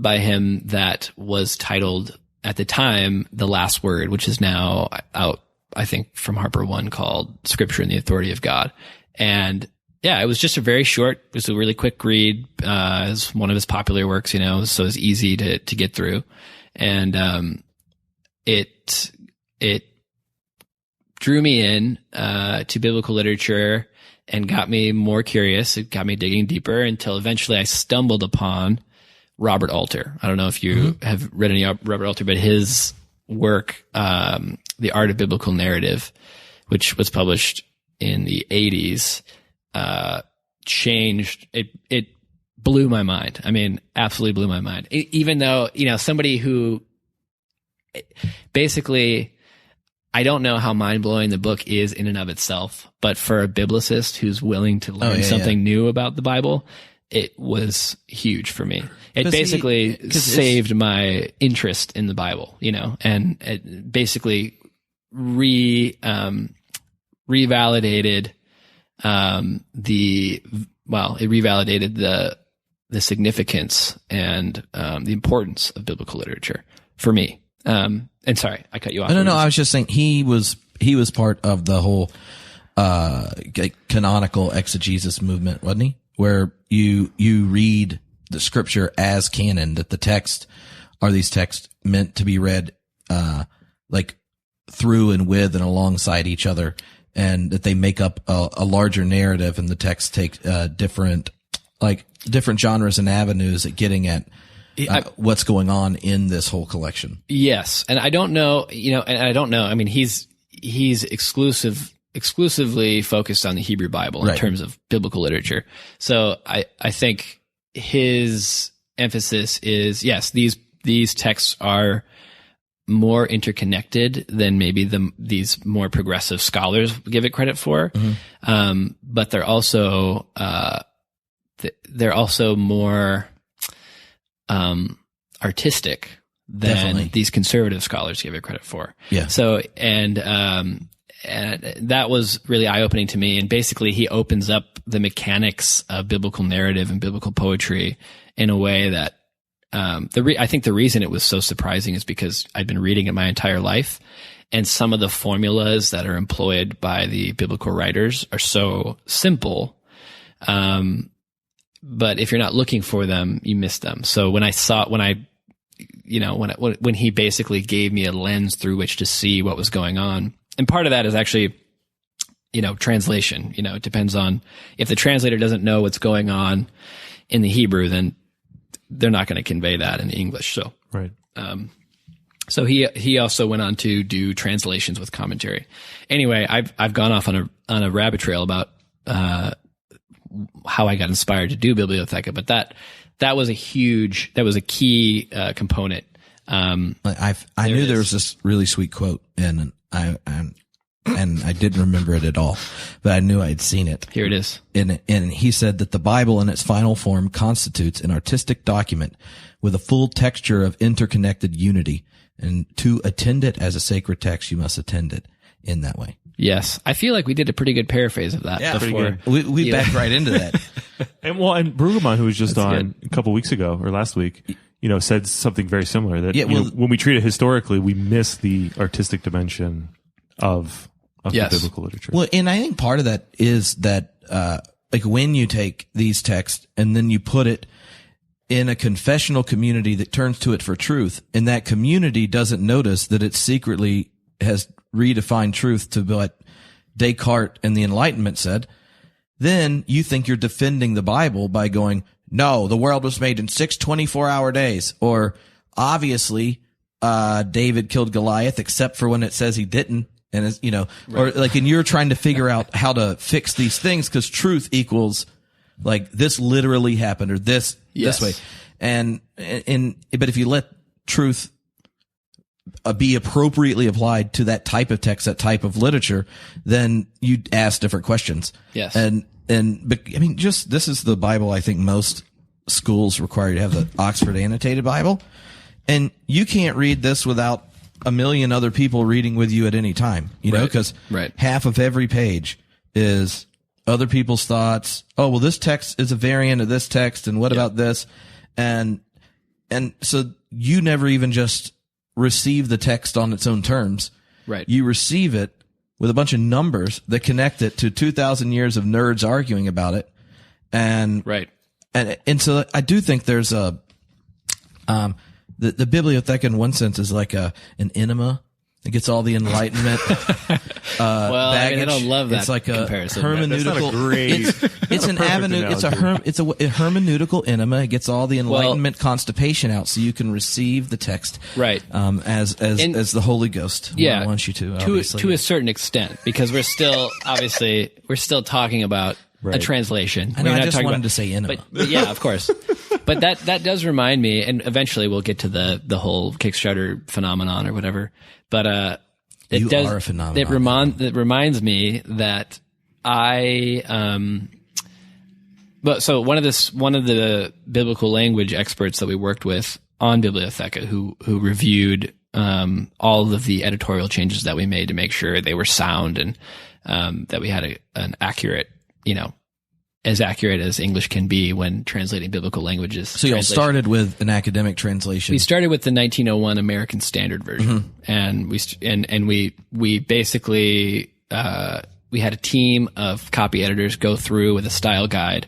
him that was titled at the time "The Last Word," which is now out, I think, from Harper One, called "Scripture and the Authority of God." And yeah, it was just it was a really quick read. It's one of his popular works, so it was easy to get through. And it drew me in to biblical literature and got me more curious. It got me digging deeper until eventually I stumbled upon Robert Alter. I don't know if you have read any Robert Alter, but his work, The Art of Biblical Narrative, which was published in the 80s, changed it blew my mind. I mean, absolutely blew my mind. Even though, somebody who basically, I don't know how mind-blowing the book is in and of itself, but for a biblicist who's willing to learn something new about the Bible, it was huge for me. It basically saved my interest in the Bible, and it basically revalidated it revalidated the significance and the importance of biblical literature for me. And sorry, I cut you off. No, I was just saying he was part of the whole canonical exegesis movement, wasn't he? Where you read the scripture as canon, that the text are these texts meant to be read like through and with and alongside each other, and that they make up a larger narrative, and the texts take different genres and avenues at getting at what's going on in this whole collection. Yes, and I don't know, I mean, he's exclusively focused on the Hebrew Bible in terms of biblical literature. So I think his emphasis is, yes, these texts are more interconnected than maybe these more progressive scholars give it credit for. But they're also more artistic than these conservative scholars give it credit for. Yeah. So, and that was really eye-opening to me. And basically he opens up the mechanics of biblical narrative and biblical poetry in a way that, I think the reason it was so surprising is because I'd been reading it my entire life, and some of the formulas that are employed by the biblical writers are so simple. But if you're not looking for them, you miss them. So when he basically gave me a lens through which to see what was going on, and part of that is actually, translation. It depends on if the translator doesn't know what's going on in the Hebrew, then they're not going to convey that in English. So, right. So he also went on to do translations with commentary. Anyway, I've gone off on a rabbit trail about, how I got inspired to do Bibliotheca, but that was a key component. I knew there was this really sweet quote, and I didn't remember it at all, but I knew I'd seen it. Here it is. And he said that the Bible in its final form constitutes an artistic document with a full texture of interconnected unity, and to attend it as a sacred text, you must attend it in that way. Yes. I feel like we did a pretty good paraphrase of that before. We backed right into that. And Brueggemann, who was just on a couple weeks ago or last week, said something very similar, that when we treat it historically, we miss the artistic dimension of the biblical literature. Well, and I think part of that is that, when you take these texts and then you put it in a confessional community that turns to it for truth, and that community doesn't notice that it secretly has redefined truth to what Descartes and the Enlightenment said, then you think you're defending the Bible by going, no, the world was made in 6 24-hour days, or obviously David killed Goliath, except for when it says he didn't. And or and you're trying to figure out how to fix these things, because truth equals this literally happened, or this way. But if you let truth be appropriately applied to that type of text, that type of literature, then you ask different questions. Yes. But I mean, this is the Bible I think most schools require you to have, the Oxford Annotated Bible. And you can't read this without a million other people reading with you at any time, because half of every page is other people's thoughts. Oh, well, this text is a variant of this text, and what about this? And so you never even just receive the text on its own terms. Right. You receive it with a bunch of numbers that connect it to 2,000 years of nerds arguing about it. And so I do think there's the Bibliotheca in one sense is like an enema It gets all the enlightenment. Well, baggage. I don't love that. It's like a comparison. hermeneutical. That's not a great. It's an avenue. It's a hermeneutical enema. It gets all the enlightenment constipation out, so you can receive the text, right? As the Holy Ghost wants you to. To a certain extent, because we're still talking about a translation. I know. I just wanted to say enema, but yeah, of course. But that does remind me, and eventually we'll get to the whole Kickstarter phenomenon or whatever. But are a phenomenon. It reminds me that so one of the biblical language experts that we worked with on Bibliotheca, who reviewed all of the editorial changes that we made to make sure they were sound and that we had an accurate, as accurate as English can be when translating biblical languages. So you started with an academic translation. We started with the 1901 American Standard Version, and we basically we had a team of copy editors go through with a style guide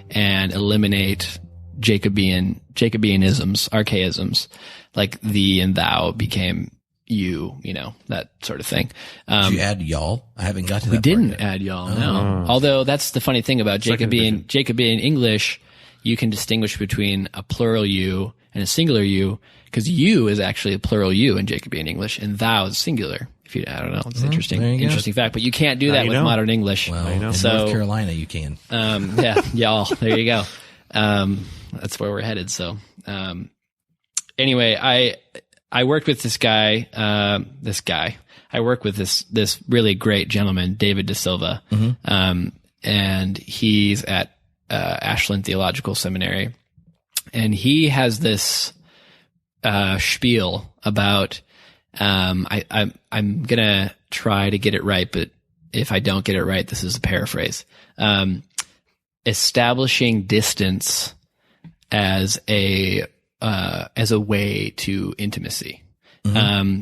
and eliminate Jacobeanisms, archaisms, like thee and thou became you, that sort of thing. Did you add y'all? I haven't got to that. We didn't add y'all, no. Although that's the funny thing about Jacobean English, you can distinguish between a plural you and a singular you, because you is actually a plural you in Jacobean English, and thou is singular. I don't know. It's interesting fact, but you can't do that with modern English. Well, in North Carolina, you can. Yeah, y'all. There you go. That's where we're headed. So, anyway, I worked with this guy. I work with this really great gentleman, David De Silva, and he's at Ashland Theological Seminary, and he has this spiel about. I'm gonna try to get it right, but if I don't get it right, this is a paraphrase. Establishing distance as a way to intimacy.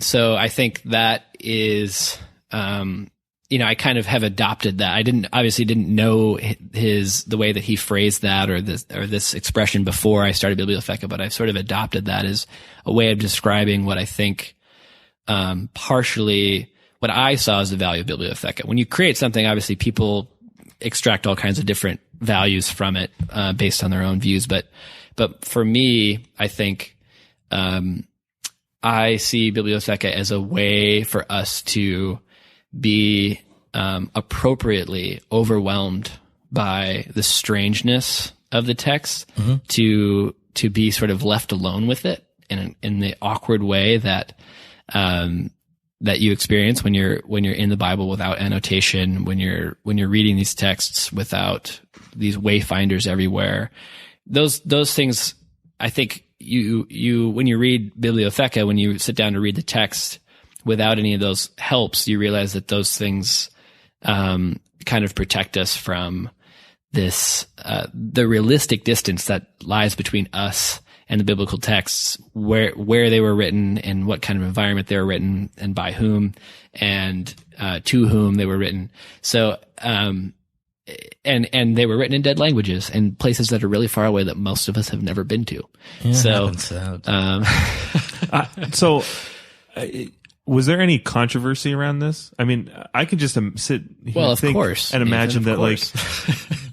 So I think that is, I kind of have adopted that. I obviously didn't know the way that he phrased that or this expression before I started Bibliotheca, but I've sort of adopted that as a way of describing what I think, partially what I saw as the value of Bibliotheca. When you create something, obviously people extract all kinds of different values from it, based on their own views. But for me, I think, I see Bibliotheca as a way for us to be, appropriately overwhelmed by the strangeness of the text, to be sort of left alone with it in the awkward way that you experience when you're in the Bible without annotation, when you're reading these texts without these wayfinders everywhere. Those things, I think you when you read Bibliotheca, when you sit down to read the text without any of those helps, you realize that those things kind of protect us from this the realistic distance that lies between us and the biblical texts, where they were written and what kind of environment they were written and by whom and to whom they were written. So, and they were written in dead languages and places that are really far away that most of us have never been to. So, was there any controversy around this? I mean, I can just sit here of course, and imagine that, like,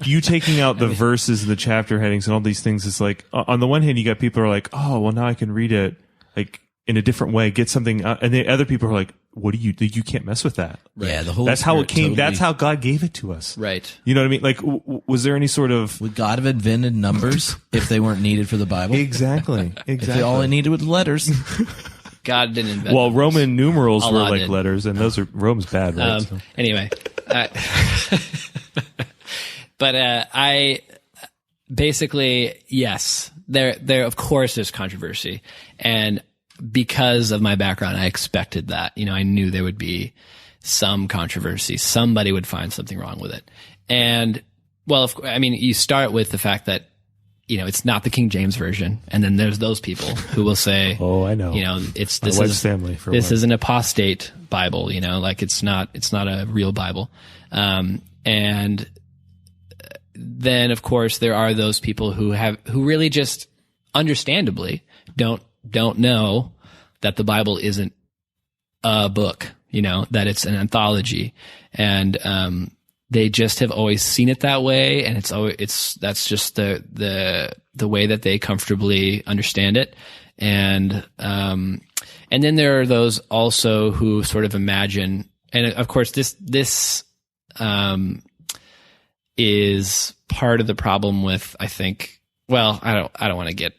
you taking out the verses and the chapter headings and all these things is like, on the one hand, you got people who are like, oh, well, now I can read it like in a different way, get something out. And the other people are like, what do you can't mess with that. Right. Yeah, the whole that's how it came. Totally. That's how God gave it to us. Right. You know what I mean? Like, was there any sort of, would God have invented numbers if they weren't needed for the Bible? Exactly. If all they needed was letters. God didn't invent numbers. Roman numerals were like letters, and those are Rome's bad, right? Anyway, but I basically, yes, there of course there's controversy, and because of my background, I expected that. I knew there would be some controversy. Somebody would find something wrong with it, and you start with the fact that it's not the King James version, and then there's those people who will say, "Oh, I know, this is an apostate Bible, like it's not a real Bible." And then, of course, there are those people who really just understandably don't know that the Bible isn't a book, that it's an anthology. And, they just have always seen it that way. And that's just the way that they comfortably understand it. And then there are those also who sort of imagine, and of course this is part of the problem with, I think, well, I don't want to get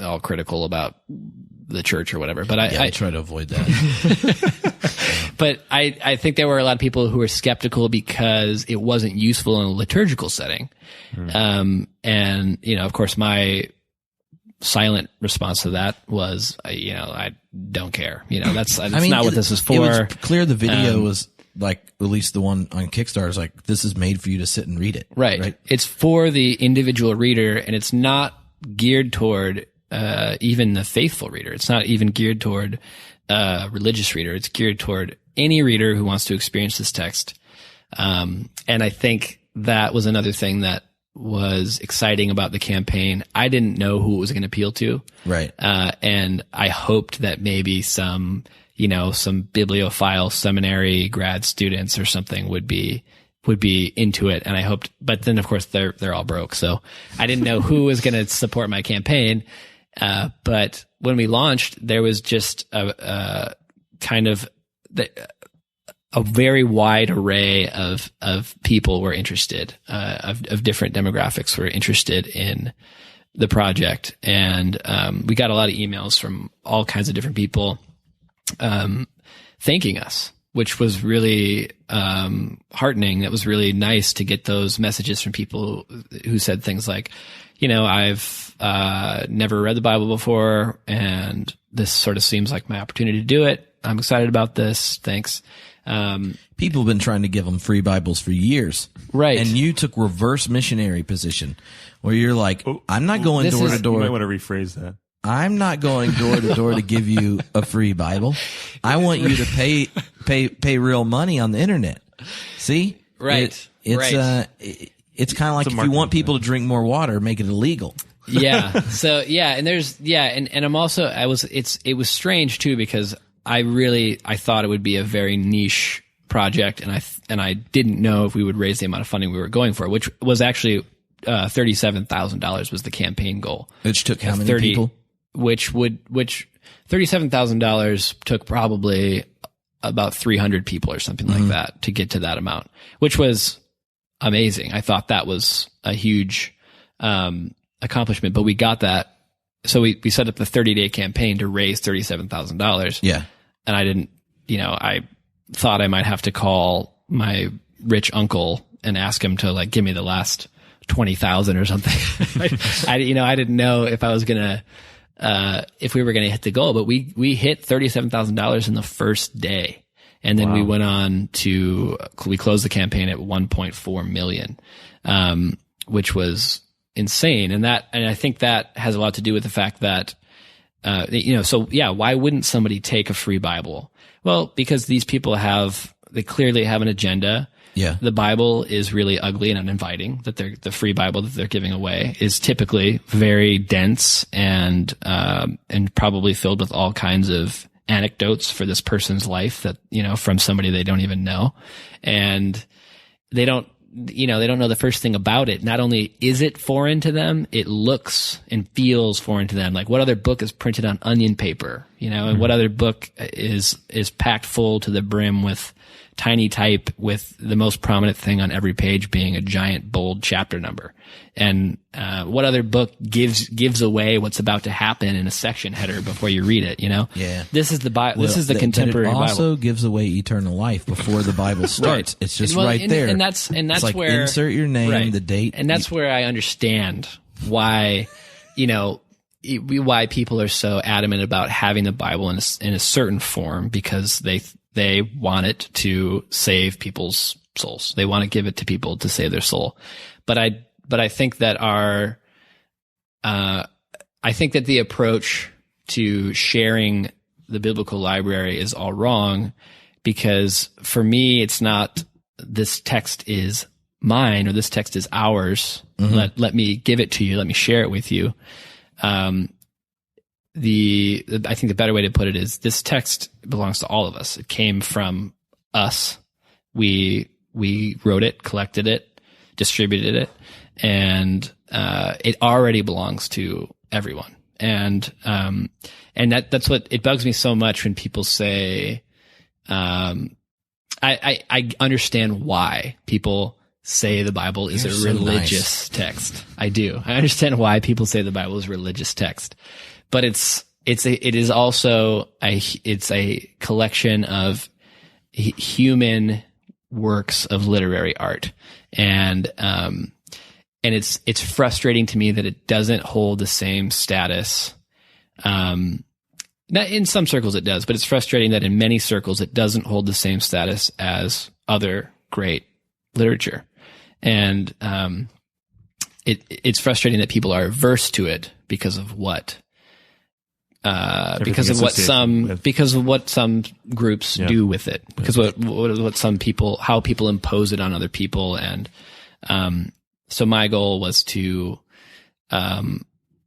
all critical about the church or whatever, but I try to avoid that. But I think there were a lot of people who were skeptical because it wasn't useful in a liturgical setting. And, of course, my silent response to that was, I don't care. That's not what this is for. It was clear the video was like, at least the one on Kickstarter is like, this is made for you to sit and read it. Right. It's for the individual reader, and it's not geared toward even the faithful reader. It's not even geared toward religious reader. It's geared toward any reader who wants to experience this text. And I think that was another thing that was exciting about the campaign. I didn't know who it was going to appeal to. Right. And I hoped that maybe some bibliophile seminary grad students or something would be into it. And I hoped, but then of course they're all broke. So I didn't know who was going to support my campaign. But when we launched, there was just a very wide array of people were interested, of different demographics were interested in the project. And, we got a lot of emails from all kinds of different people, thanking us, which was really, heartening. That was really nice to get those messages from people who said things like, I've, never read the Bible before, and this sort of seems like my opportunity to do it. I'm excited about this. Thanks. People have been trying to give them free Bibles for years. Right. And you took reverse missionary position where you're like, I'm not going door to door. You might want to rephrase that. I'm not going door to door to give you a free Bible. I want you to pay real money on the internet. See? Right. It's kind of like if you want people to drink more water, make it illegal. Yeah. So and and I'm also, it was strange too, because I thought it would be a very niche project, and I didn't know if we would raise the amount of funding we were going for, which was actually $37,000 was the campaign goal. Which took how many people? Which $37,000 took probably about 300 people or something like that to get to that amount, which was amazing. I thought that was a huge accomplishment, but we got that. So we set up the 30-day campaign to raise $37,000. Yeah. And I didn't, I thought I might have to call my rich uncle and ask him to give me the last 20,000 or something. I didn't know if I was going to, if we were going to hit the goal, but we hit $37,000 in the first day. And then we went on we closed the campaign at 1.4 million, which was insane. And I think that has a lot to do with the fact that, why wouldn't somebody take a free Bible? Well, because these people they clearly have an agenda. Yeah. The Bible is really ugly and uninviting. The free Bible that they're giving away is typically very dense and probably filled with all kinds of anecdotes for this person's life that, from somebody they don't even know. And they don't know the first thing about it. Not only is it foreign to them, it looks and feels foreign to them. Like, what other book is printed on onion paper, and what other book is packed full to the brim with tiny type, with the most prominent thing on every page being a giant bold chapter number. And what other book gives away what's about to happen in a section header before you read it, Yeah. This is the Bible. This is the contemporary Bible. It also gives away eternal life before the Bible starts. It's just right there. And that's it's like where insert your name, the date. And that's where I understand why, why people are so adamant about having the Bible in a certain form, because they want it to save people's souls. They want to give it to people to save their soul. But I think that I think that the approach to sharing the biblical library is all wrong, because for me, it's not, this text is mine or this text is ours. Let me give it to you. Let me share it with you. I think the better way to put it is this text belongs to all of us. It came from us. We wrote it, collected it, distributed it, and it already belongs to everyone. And that's what it bugs me so much when people say, I understand why people say the Bible is a religious text. I do. I understand why people say the Bible is a religious text, but it is also it's a collection of human works of literary art. And it's frustrating to me that it doesn't hold the same status. In some circles it does, but it's frustrating that in many circles it doesn't hold the same status as other great literature. And it's frustrating that people are averse to it because of what some groups do with it, because what some people, how people impose it on other people. And so my goal was to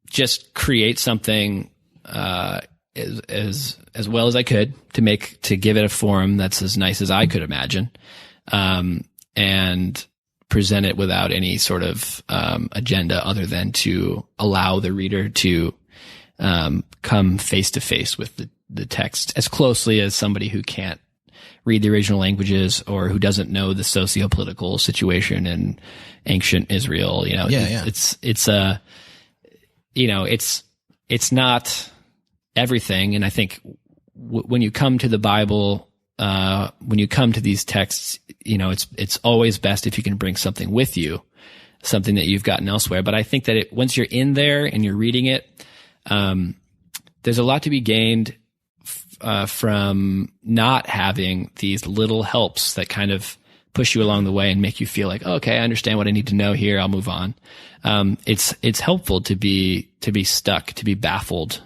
just create something as well as I could to give it a form that's as nice as I could imagine, and present it without any sort of agenda other than to allow the reader to come face to face with the text as closely as somebody who can't read the original languages or who doesn't know the socio-political situation in ancient Israel. It's not everything. And I think when you come to the Bible, when you come to these texts, it's always best if you can bring something with you, something that you've gotten elsewhere. But I think that once you're in there and you're reading it, there's a lot to be gained from not having these little helps that kind of push you along the way and make you feel like, oh, okay, I understand what I need to know here. I'll move on. It's helpful to be stuck, to be baffled,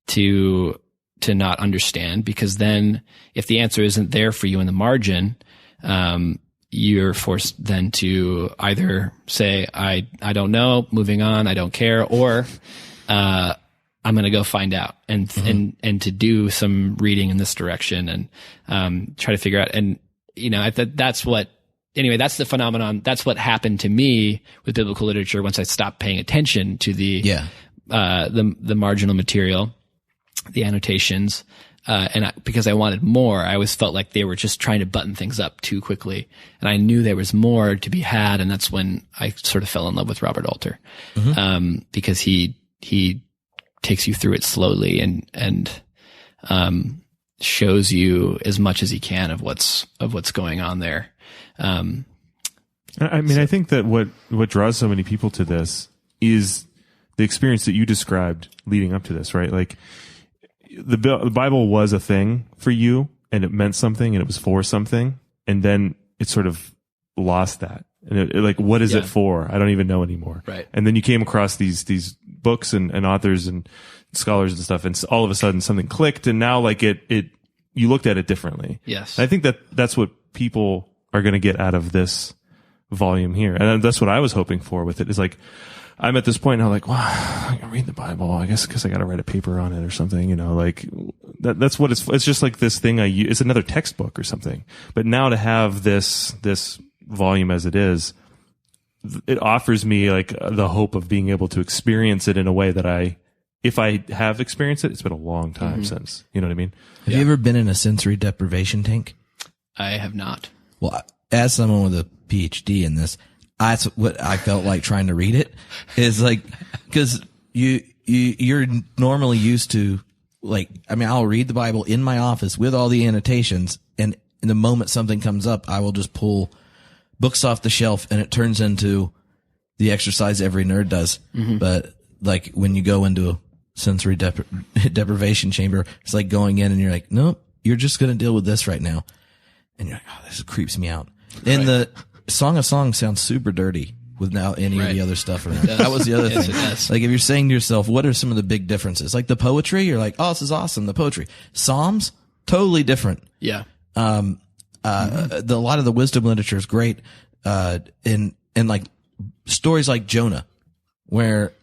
to not understand, because then if the answer isn't there for you in the margin, you're forced then to either say, I don't know, moving on, I don't care, or, I'm going to go find out and to do some reading in this direction and, try to figure out. And, that's the phenomenon. That's what happened to me with biblical literature once I stopped paying attention to the marginal material, the annotations. Because I wanted more, I always felt like they were just trying to button things up too quickly. And I knew there was more to be had. And that's when I sort of fell in love with Robert Alter. Because he takes you through it slowly and shows you as much as he can of what's going on there. I think that what draws so many people to this is the experience that you described leading up to this, right? Like the Bible was a thing for you and it meant something and it was for something. And then it sort of lost that. And what is it for? I don't even know anymore. Right. And then you came across these books and authors and scholars and stuff, and all of a sudden something clicked, and now you looked at it differently. Yes. And I think that's what people are going to get out of this volume here, and that's what I was hoping for with it. Is like, I'm at this point now, like, wow, I can read the Bible, I guess, because I got to write a paper on it or something, like that's what it's just like this thing it's another textbook or something. But now to have this volume as it is, it offers me like the hope of being able to experience it in a way that if I have experienced it, it's been a long time since, you know what I mean? Have you ever been in a sensory deprivation tank? I have not. Well, as someone with a PhD in this, that's what I felt like trying to read it, is like, cause you're normally used to, like, I'll read the Bible in my office with all the annotations, and in the moment something comes up, I will just pull books off the shelf and it turns into the exercise every nerd does. But like when you go into a sensory deprivation chamber, it's like going in and you're like, nope, you're just going to deal with this right now. And you're like, oh, this creeps me out. And the Song of Songs sounds super dirty without any of the other stuff around. That was the other thing. Like if you're saying to yourself, what are some of the big differences? Like the poetry, you're like, oh, this is awesome. The poetry. Psalms, totally different. Yeah. A lot of the wisdom literature is great, and like stories like Jonah, where,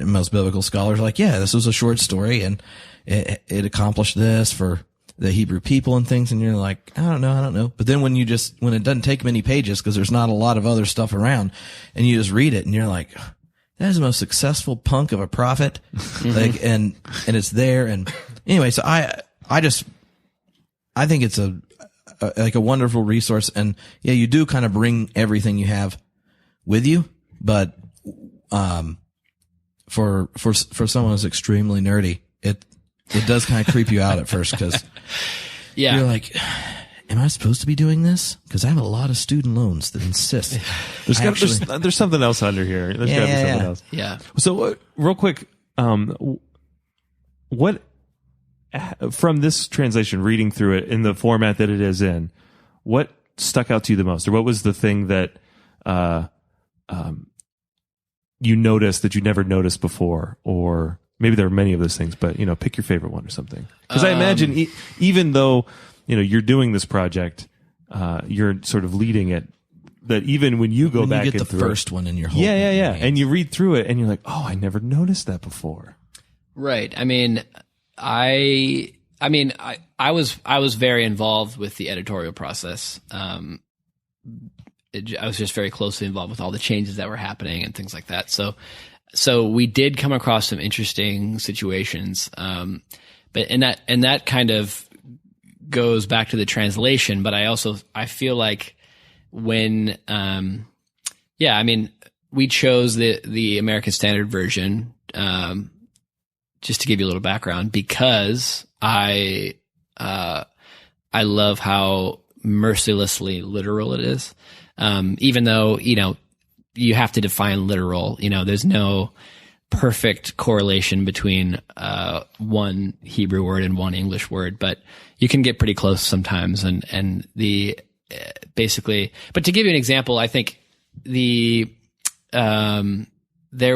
most biblical scholars are like, yeah, this was a short story and it accomplished this for the Hebrew people and things. And you're like, I don't know. But then when it doesn't take many pages because there's not a lot of other stuff around and you just read it and you're like, that is the most successful punk of a prophet. Like, and it's there. And anyway, so I think it's a wonderful resource. And yeah, you do kind of bring everything you have with you, but, for someone who's extremely nerdy, it does kind of creep you out at first because you're like, am I supposed to be doing this? Because I have a lot of student loans that insist. There's something else under here. There's got to be something else. Yeah. So real quick, what from this translation, reading through it in the format that it is in, what stuck out to you the most, or what was the thing that you noticed that you never noticed before, or maybe there are many of those things, but pick your favorite one or something. Because I imagine even though you're doing this project, you're sort of leading it. That even when you go back you get and the first one in your whole and you read through it and you're like, oh, I never noticed that before. Right. I mean, I was very involved with the editorial process. I was just very closely involved with all the changes that were happening and things like that. So we did come across some interesting situations. But that kind of goes back to the translation. But I feel like when, we chose the American Standard Version, just to give you a little background, because I love how mercilessly literal it is. Even though, you have to define literal, there's no perfect correlation between, one Hebrew word and one English word, but you can get pretty close sometimes. And basically, but to give you an example, I think there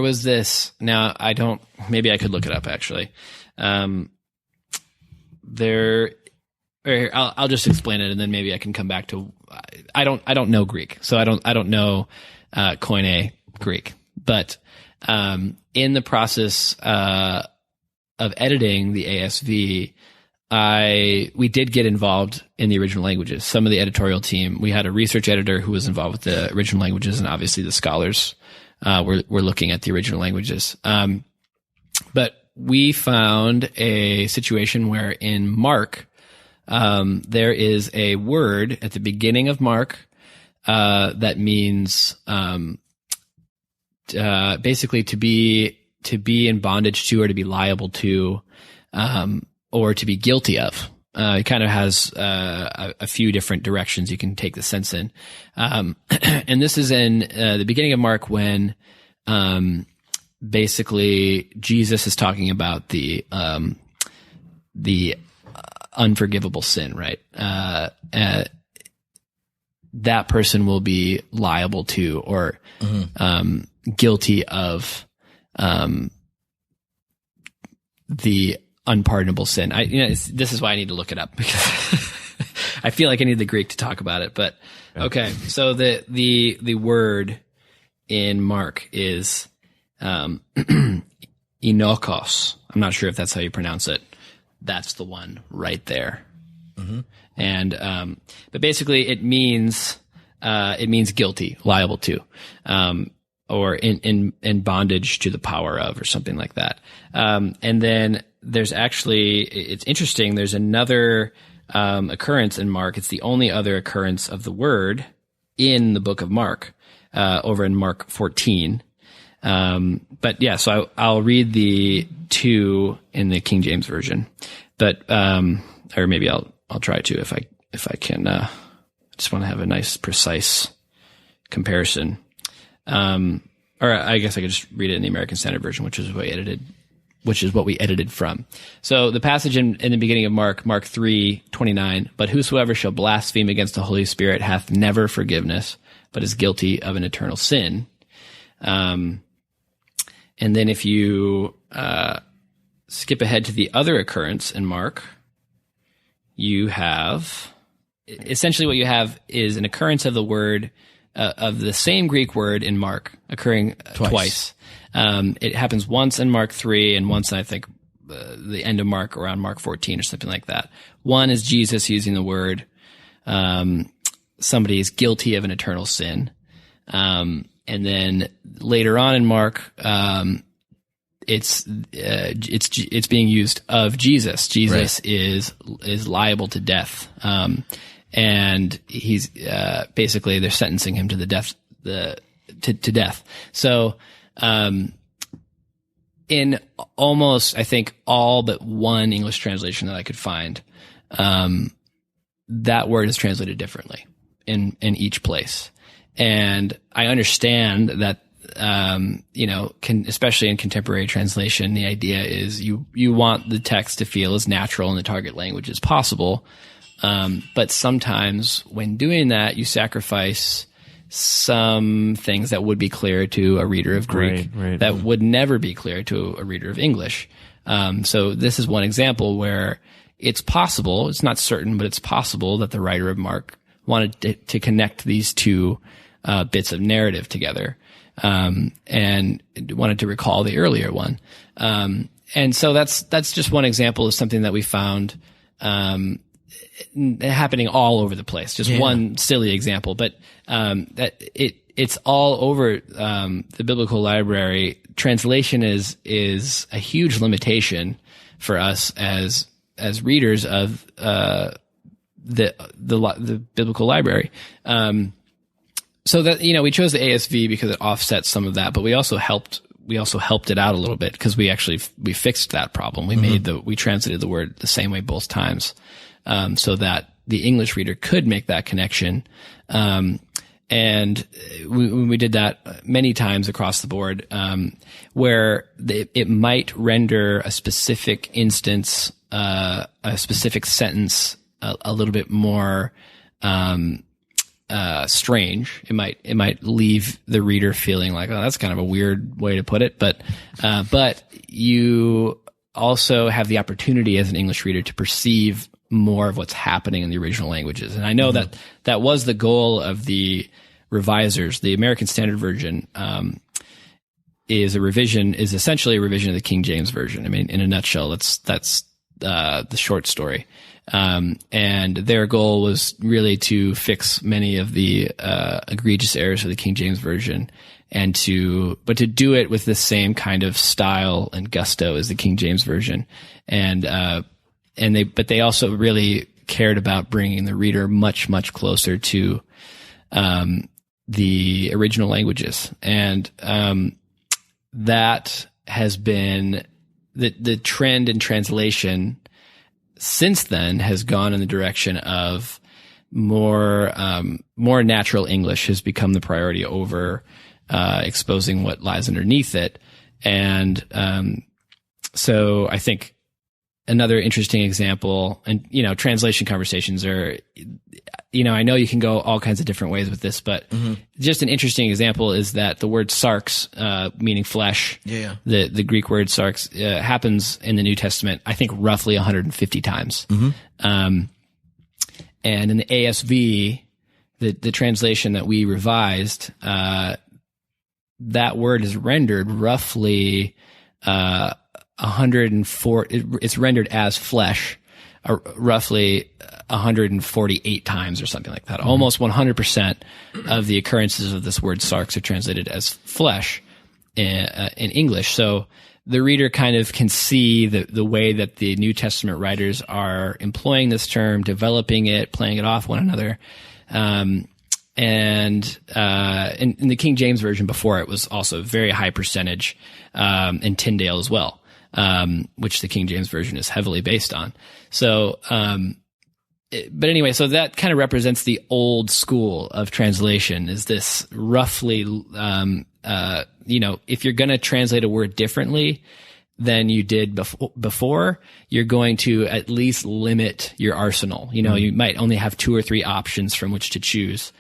was this, now maybe I could look it up actually. I'll just explain it and then maybe I can come back to, I don't know Greek, so I don't know, Koine Greek, but, in the process, of editing the ASV, we did get involved in the original languages. Some of the editorial team, we had a research editor who was involved with the original languages, and obviously the scholars, were looking at the original languages. But we found a situation where in Mark, there is a word at the beginning of Mark, that means, basically to be in bondage to, or to be liable to, or to be guilty of. It kind of has a few different directions you can take the sense in. And this is in the beginning of Mark when basically Jesus is talking about the unforgivable sin, right? That person will be liable to, or guilty of the unpardonable sin. This is why I need to look it up, because I feel like I need the Greek to talk about it. But okay, so the word in Mark is enokos. I'm not sure if that's how you pronounce it. That's the one right there. Mm-hmm. And but basically it means guilty, liable to, or in bondage to the power of, or something like that. And then there's actually, it's interesting, there's another occurrence in Mark. It's the only other occurrence of the word in the book of Mark, over in Mark 14. But yeah, so I'll read the 2 in the King James version, but or maybe I'll try to if I can. I just want to have a nice, precise comparison. Or I guess I could just read it in the American Standard Version, which is what we edited from. So the passage in the beginning of Mark 3:29, but whosoever shall blaspheme against the Holy Spirit hath never forgiveness, but is guilty of an eternal sin. And then if you skip ahead to the other occurrence in Mark, you have, essentially what you have is an occurrence of the word, of the same Greek word in Mark occurring twice. It happens once in Mark 3 and once, I think, the end of Mark, around Mark 14 or something like that. One is Jesus using the word, somebody is guilty of an eternal sin. And then later on in Mark, it's being used of Jesus. Jesus is liable to death. And he's, basically they're sentencing him to the death, to death. So, in almost, I think, all but one English translation that I could find, that word is translated differently in each place. And I understand that, especially in contemporary translation, the idea is you want the text to feel as natural in the target language as possible. But sometimes when doing that, you sacrifice some things that would be clear to a reader of Greek that would never be clear to a reader of English. So this is one example where it's possible, it's not certain, but it's possible that the writer of Mark wanted to connect these two bits of narrative together, and wanted to recall the earlier one. And so that's just one example of something that we found happening all over the place. Just one silly example, but that it's all over the biblical library. Translation is a huge limitation for us as readers of the biblical library. So that, we chose the ASV because it offsets some of that, but we also helped it out a little bit because we fixed that problem. We translated the word the same way both times, so that the English reader could make that connection. And we did that many times across the board, where it might render a specific instance, a specific sentence a little bit more, strange. It might leave the reader feeling like, oh, that's kind of a weird way to put it. But you also have the opportunity as an English reader to perceive more of what's happening in the original languages. And I know that was the goal of the revisers. The American Standard Version, is essentially a revision of the King James Version. I mean, in a nutshell, that's the short story. And their goal was really to fix many of the egregious errors of the King James Version, but to do it with the same kind of style and gusto as the King James Version. But they also really cared about bringing the reader much, much closer to the original languages. And that has been the trend in translation since then has gone in the direction of more natural English has become the priority over exposing what lies underneath it. And so I think another interesting example, and translation conversations are, I know you can go all kinds of different ways with this, but just an interesting example is that the word sarx, meaning flesh, the Greek word sarx, happens in the New Testament, I think roughly 150 times. And in the ASV, the translation that we revised, that word is rendered roughly 104. It's rendered as flesh, roughly 148 times or something like that. Almost 100% of the occurrences of this word sarx are translated as flesh in English. So the reader kind of can see the way that the New Testament writers are employing this term, developing it, playing it off one another. And in the King James Version before, it was also a very high percentage, in Tyndale as well, which the King James Version is heavily based on. So, but anyway, so that kind of represents the old school of translation, is this roughly, if you're going to translate a word differently than you did before, you're going to at least limit your arsenal. You might only have 2 or 3 options from which to choose,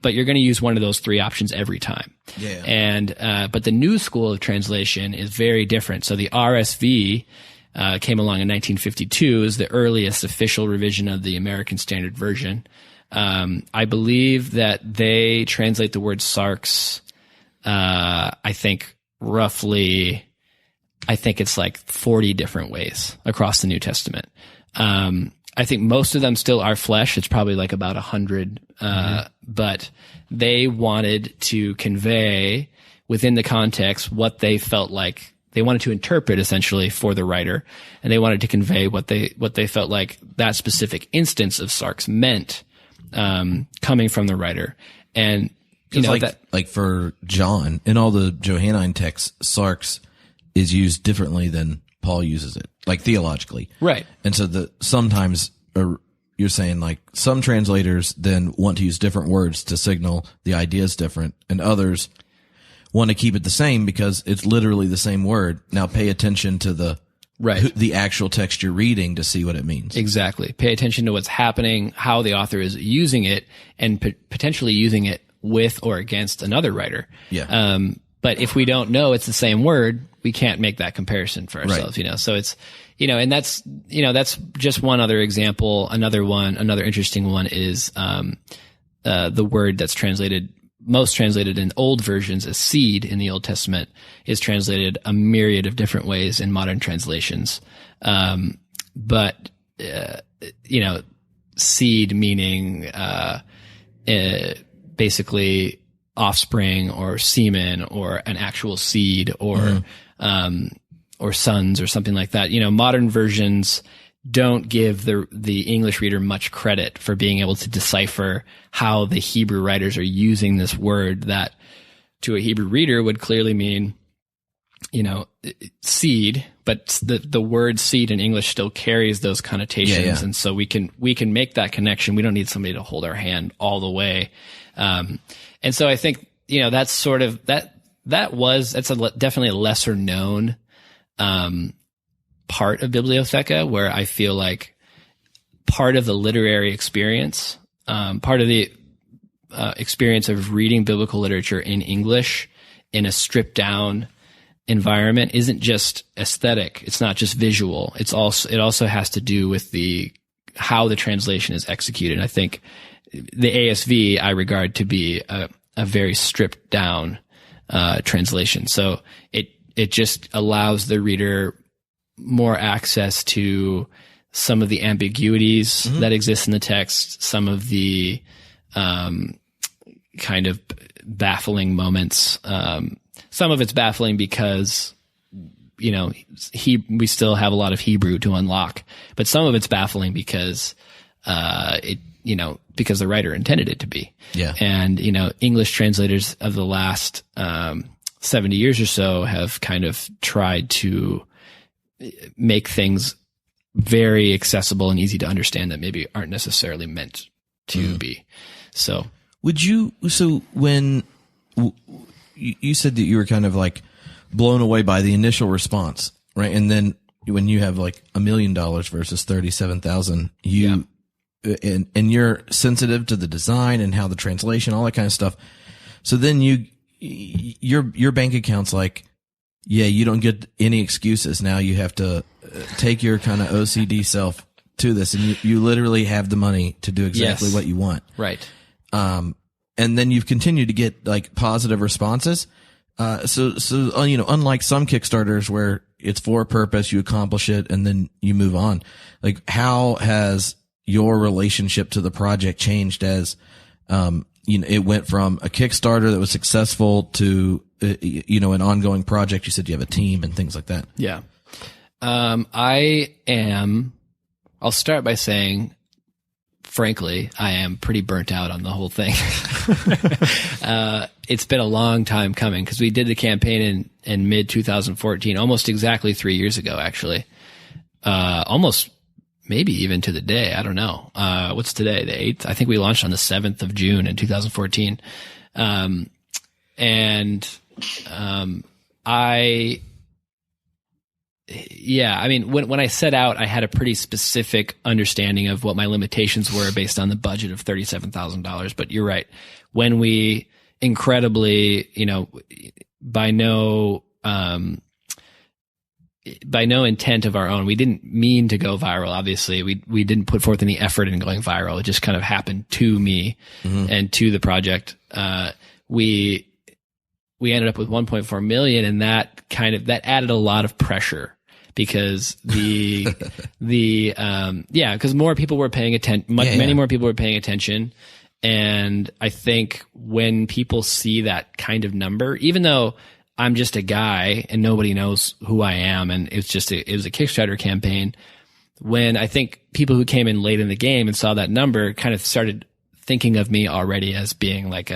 but you're going to use one of those 3 options every time. Yeah. And, but the new school of translation is very different. So the RSV, came along in 1952 as the earliest official revision of the American Standard Version. I believe that they translate the word sarx, I think roughly, I think it's like 40 different ways across the New Testament. I think most of them still are flesh. It's probably like about 100. But they wanted to convey within the context what they felt like they wanted to interpret essentially for the writer. And they wanted to convey what they felt like that specific instance of sarx meant, coming from the writer. And, you know, like for John in all the Johannine texts, sarx is used differently than Paul uses it, like theologically. Right. And so sometimes you're saying like some translators then want to use different words to signal the idea is different, and others want to keep it the same because it's literally the same word. Now pay attention to the actual text you're reading to see what it means. Exactly. Pay attention to what's happening, how the author is using it, and potentially using it with or against another writer. Yeah. But if we don't know it's the same word, we can't make that comparison for ourselves, you know? So it's, you know, and that's just one other example. Another interesting one is, the word that's most translated in old versions as seed in the Old Testament is translated a myriad of different ways in modern translations. But, you know, seed meaning, basically offspring or semen or an actual seed or sons or something like that. You know, modern versions don't give the English reader much credit for being able to decipher how the Hebrew writers are using this word that to a Hebrew reader would clearly mean, you know, seed, but the word seed in English still carries those connotations. Yeah. And so we can make that connection. We don't need somebody to hold our hand all the way. And so I think, you know, that's sort of, that's definitely a lesser known, part of Bibliotheca, where I feel like part of the literary experience, part of the, experience of reading biblical literature in English in a stripped down environment isn't just aesthetic. It's not just visual. It also has to do with how the translation is executed. I think the ASV I regard to be a very stripped down, translation. So it just allows the reader more access to some of the ambiguities that exist in the text, some of the, kind of baffling moments. Some of it's baffling because, you know, we still have a lot of Hebrew to unlock, but some of it's baffling because, because the writer intended it to be. Yeah. And, you know, English translators of the last, 70 years or so have kind of tried to make things very accessible and easy to understand that maybe aren't necessarily meant to be. So when you said that you were kind of like blown away by the initial response, right? And then when you have like $1 million versus 37,000, and you're sensitive to the design and how the translation, all that kind of stuff. So then your bank account's like, yeah, you don't get any excuses. Now you have to take your kind of OCD self to this, and you literally have the money to do exactly what you want. Right. And then you've continued to get like positive responses. So, you know, unlike some Kickstarters where it's for a purpose, you accomplish it and then you move on. Like, how has your relationship to the project changed as, you know, it went from a Kickstarter that was successful to, you know, an ongoing project? You said you have a team and things like that. Yeah. I'll start by saying, frankly, I am pretty burnt out on the whole thing. It's been a long time coming because we did the campaign in mid 2014, almost exactly 3 years ago, actually. Almost maybe even to the day. I don't know. What's today? The 8th? I think we launched on the 7th of June in 2014. I mean, when I set out, I had a pretty specific understanding of what my limitations were based on the budget of $37,000. But you're right. When we incredibly, you know, by no intent of our own, we didn't mean to go viral. Obviously, we didn't put forth any effort in going viral. It just kind of happened to me and to the project. We we ended up with 1.4 million, and that added a lot of pressure because because more people were paying attention, many more people were paying attention. And I think when people see that kind of number, even though I'm just a guy and nobody knows who I am, and it was a Kickstarter campaign, when I think people who came in late in the game and saw that number kind of started thinking of me already as being like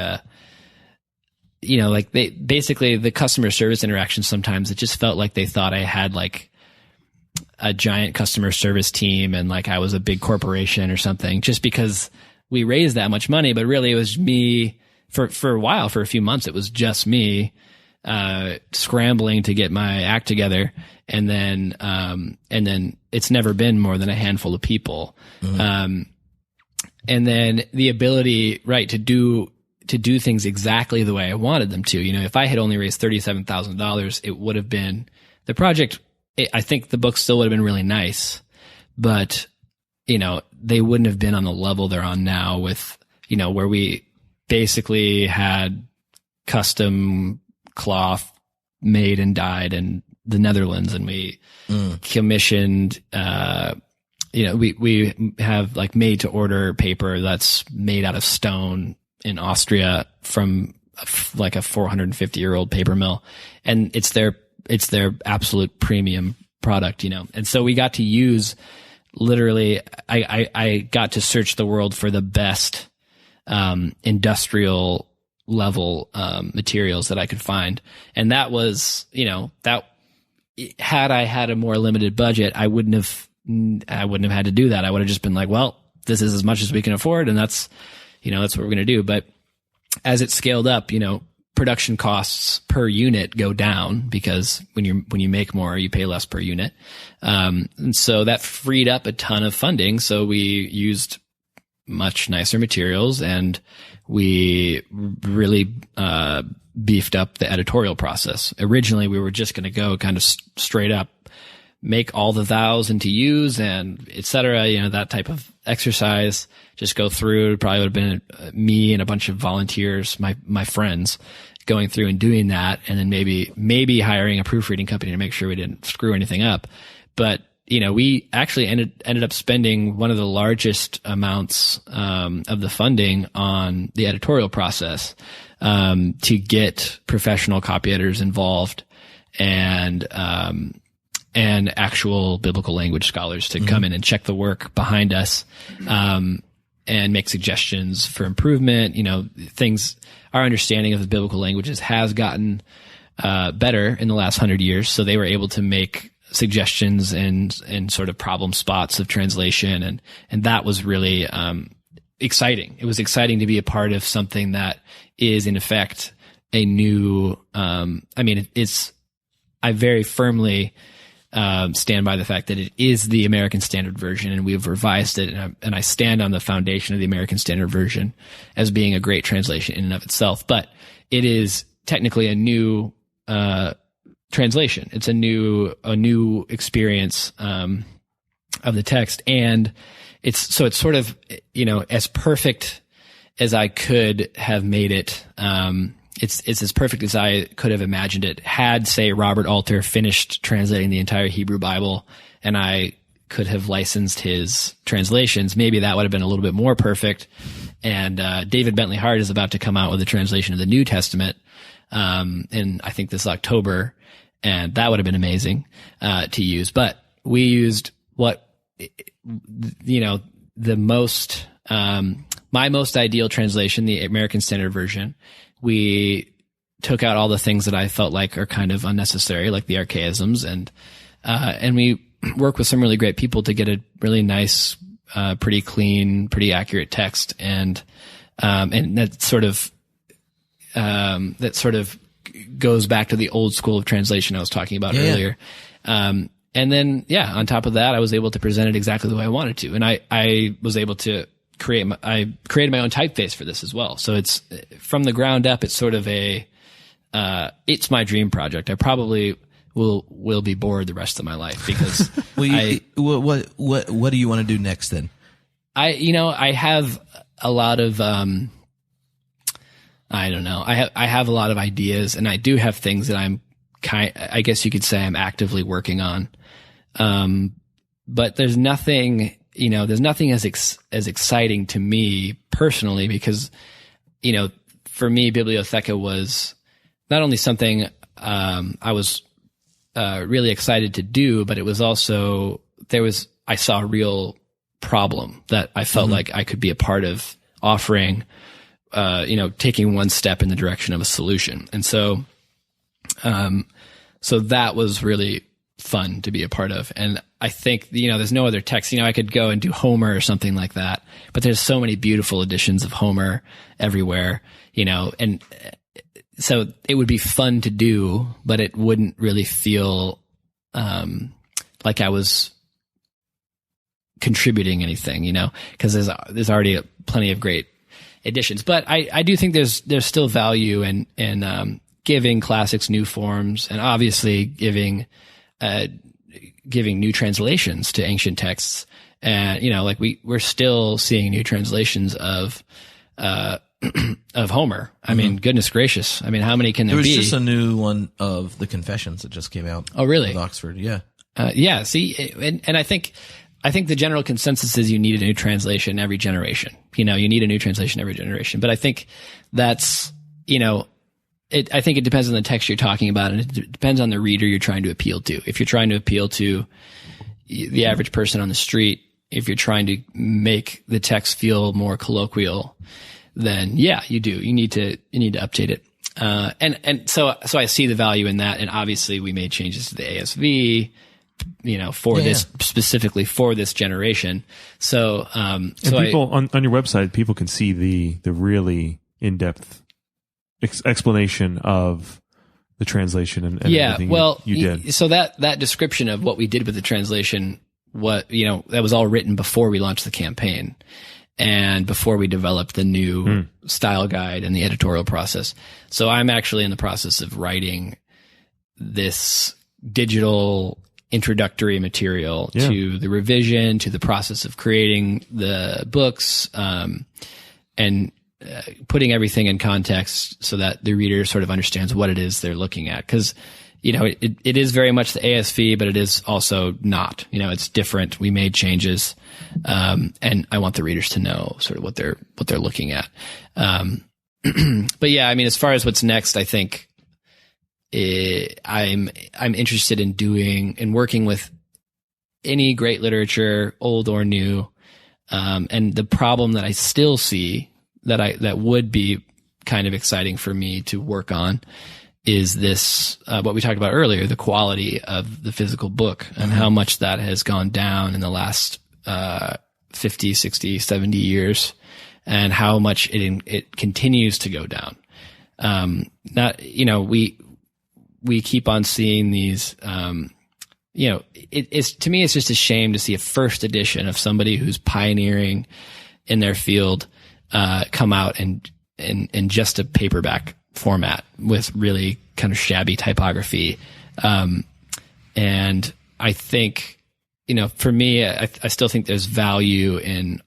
basically the customer service interaction, sometimes it just felt like they thought I had like a giant customer service team and like I was a big corporation or something, just because we raised that much money. But really it was me for a while, for a few months, it was just me, scrambling to get my act together. And then it's never been more than a handful of people. Mm-hmm. And then the ability, right, to do things exactly the way I wanted them to. If I had only raised $37,000, it would have been the project. I think the book still would have been really nice, but they wouldn't have been on the level they're on now with, where we basically had custom cloth made and dyed in the Netherlands, and we commissioned, we have like made to order paper that's made out of stone in Austria from like a 450-year-old paper mill. And it's their absolute premium product, And so we got to use literally, I got to search the world for the best, industrial level, materials that I could find. And that was, that had I had a more limited budget, I wouldn't have had to do that. I would have just been like, well, this is as much as we can afford. And that's what we're going to do. But as it scaled up, production costs per unit go down because when you make more, you pay less per unit. And so that freed up a ton of funding. So we used much nicer materials, and we really, beefed up the editorial process. Originally, we were just going to go kind of straight up, make all the thous into yous and et cetera, that type of exercise, just go through. It probably would have been me and a bunch of volunteers, my friends, going through and doing that. And then maybe hiring a proofreading company to make sure we didn't screw anything up. But, we actually ended up spending one of the largest amounts, of the funding on the editorial process, to get professional copy editors involved and actual biblical language scholars to come in and check the work behind us, and make suggestions for improvement. Our understanding of the biblical languages has gotten, better in the last 100 years. So they were able to make suggestions and sort of problem spots of translation. And that was really, exciting. It was exciting to be a part of something that is in effect a new, I very firmly, stand by the fact that it is the American Standard Version, and we've revised it. And I stand on the foundation of the American Standard Version as being a great translation in and of itself. But it is technically a new translation. It's a new experience of the text, and it's sort of as perfect as I could have made it. It's as perfect as I could have imagined it. Had, say, Robert Alter finished translating the entire Hebrew Bible and I could have licensed his translations, maybe that would have been a little bit more perfect. And David Bentley Hart is about to come out with a translation of the New Testament in, I think, this October, and that would have been amazing to use. But we used the most my most ideal translation, the American Standard Version. We took out all the things that I felt like are kind of unnecessary, like the archaisms, and we work with some really great people to get a really nice, pretty clean, pretty accurate text, and that sort of goes back to the old school of translation I was talking about earlier. And then, on top of that, I was able to present it exactly the way I wanted to, and I was able to I created my own typeface for this as well. So it's from the ground up. It's sort of it's my dream project. I probably will be bored the rest of my life because what do you want to do next then? I have a lot of I don't know. I have a lot of ideas, and I do have things that I guess you could say I'm actively working on. But there's nothing, there's nothing as exciting to me personally, because, for me, Bibliotheca was not only something, I was, really excited to do, but it was also, I saw a real problem that I felt like I could be a part of offering, taking one step in the direction of a solution. And so that was really fun to be a part of. And I think, there's no other text, I could go and do Homer or something like that, but there's so many beautiful editions of Homer everywhere, and so it would be fun to do, but it wouldn't really feel, like I was contributing anything, because there's already plenty of great editions. But I do think there's still value in giving classics new forms, and obviously giving new translations to ancient texts. And, like we're still seeing new translations of Homer. I mean, goodness gracious. I mean, how many can there be? There was just a new one of the Confessions that just came out. Oh, really? With Oxford. Yeah. Yeah. See, and I think the general consensus is you need a new translation every generation. You need a new translation every generation. But I think that's, I think it depends on the text you're talking about, and it depends on the reader you're trying to appeal to. If you're trying to appeal to the average person on the street, if you're trying to make the text feel more colloquial, then yeah, you do. You need to update it. So I see the value in that. And obviously we made changes to the ASV, this specifically for this generation. So, people on your website, people can see the really in-depth explanation of the translation and everything you did. So that description of what we did with the translation, that was all written before we launched the campaign and before we developed the new style guide and the editorial process. So I'm actually in the process of writing this digital introductory material to the revision, to the process of creating the books, and putting everything in context so that the reader sort of understands what it is they're looking at. Cause, it is very much the ASV, but it is also not, it's different. We made changes. And I want the readers to know sort of what they're looking at. But yeah, I mean, as far as what's next, I think I'm interested in working with any great literature, old or new. And the problem that I still see that would be kind of exciting for me to work on is this, what we talked about earlier, the quality of the physical book and how much that has gone down in the last, 50, 60, 70 years, and how much it continues to go down. We keep on seeing these, it's, to me, it's just a shame to see a first edition of somebody who's pioneering in their field, come out in just a paperback format with really kind of shabby typography. And I think, for me, I still think there's value in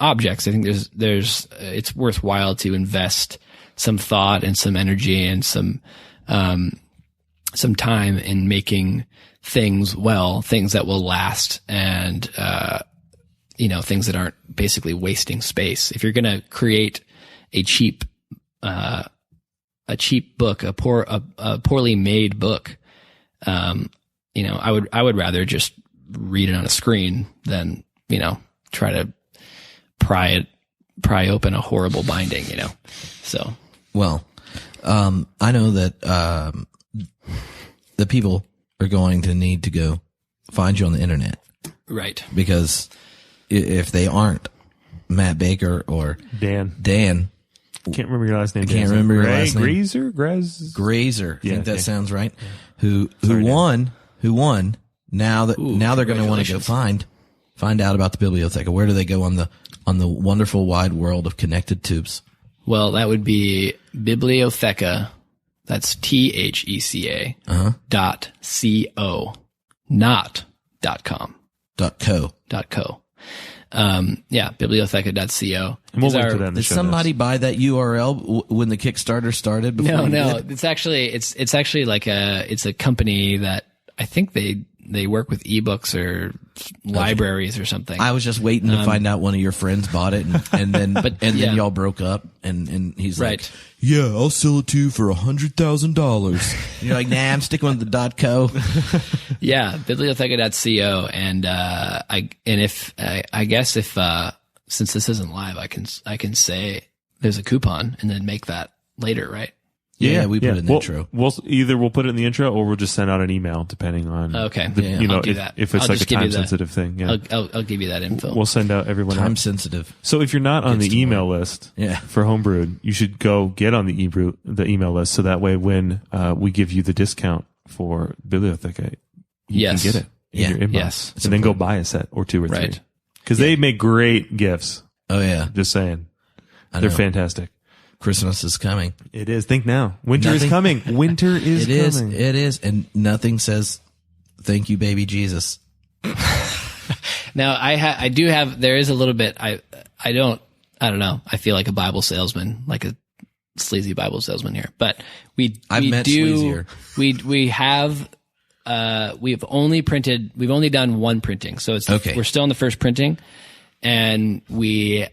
objects. I think it's worthwhile to invest some thought and some energy and some time in making things things that will last, and, things that aren't basically wasting space. If you're going to create a cheap book, a poorly made book, I would rather just read it on a screen than, try to pry open a horrible binding, so. Well, I know that, the people are going to need to go find you on the internet. Right. Because if they aren't Matt Baker or Dan, can't remember your last name. I can't remember your last name. Grazer. I think that sounds right. Who won? Now they're going to want to go find out about the Bibliotheca. Where do they go on the wonderful wide world of connected tubes? Well, that would be Bibliotheca. That's THECA .co, not .com. .co. .co. bibliotheca.co. And we'll link to that in the Did show somebody notes. buy that URL when the Kickstarter started? Before you No, did? it's actually like it's a company that I think they work with ebooks or libraries or something. I was just waiting to find out one of your friends bought it, and then then y'all broke up, and he's Right. like, "Yeah, I'll sell it to you for $100,000." You're like, "Nah, I'm sticking with the .co." Yeah, bibliotheca.co, and I guess if since this isn't live, I can say there's a coupon and then make that later, right? Yeah, we put it in the We'll intro. We'll put it in the intro, or we'll just send out an email depending on. Okay. I'll do that. if it's I'll like a just give you time that. sensitive thing. Yeah, I'll give you that info. we'll send out everyone. Time else. sensitive. So if you're not on Gets the to email list, Yeah. for Homebrewed, you should go get on the email list, so that way when we give you the discount for Bibliotheca, you Yes. can get it in Yeah. your inbox, Yes. and then go buy a set or two or three, Right. because they make great gifts. Oh yeah, Just saying, I they're know. fantastic. Christmas is coming. It is. Think now. Winter is Nothing- coming. Winter is It is. coming. It is, and nothing says "Thank you, baby Jesus." Now I do have, there is a little bit, I don't know. I feel like a Bible salesman, like a sleazy Bible salesman here, but I've met sleazier. we've only done one printing. So it's, Okay. we're still in the first printing, and we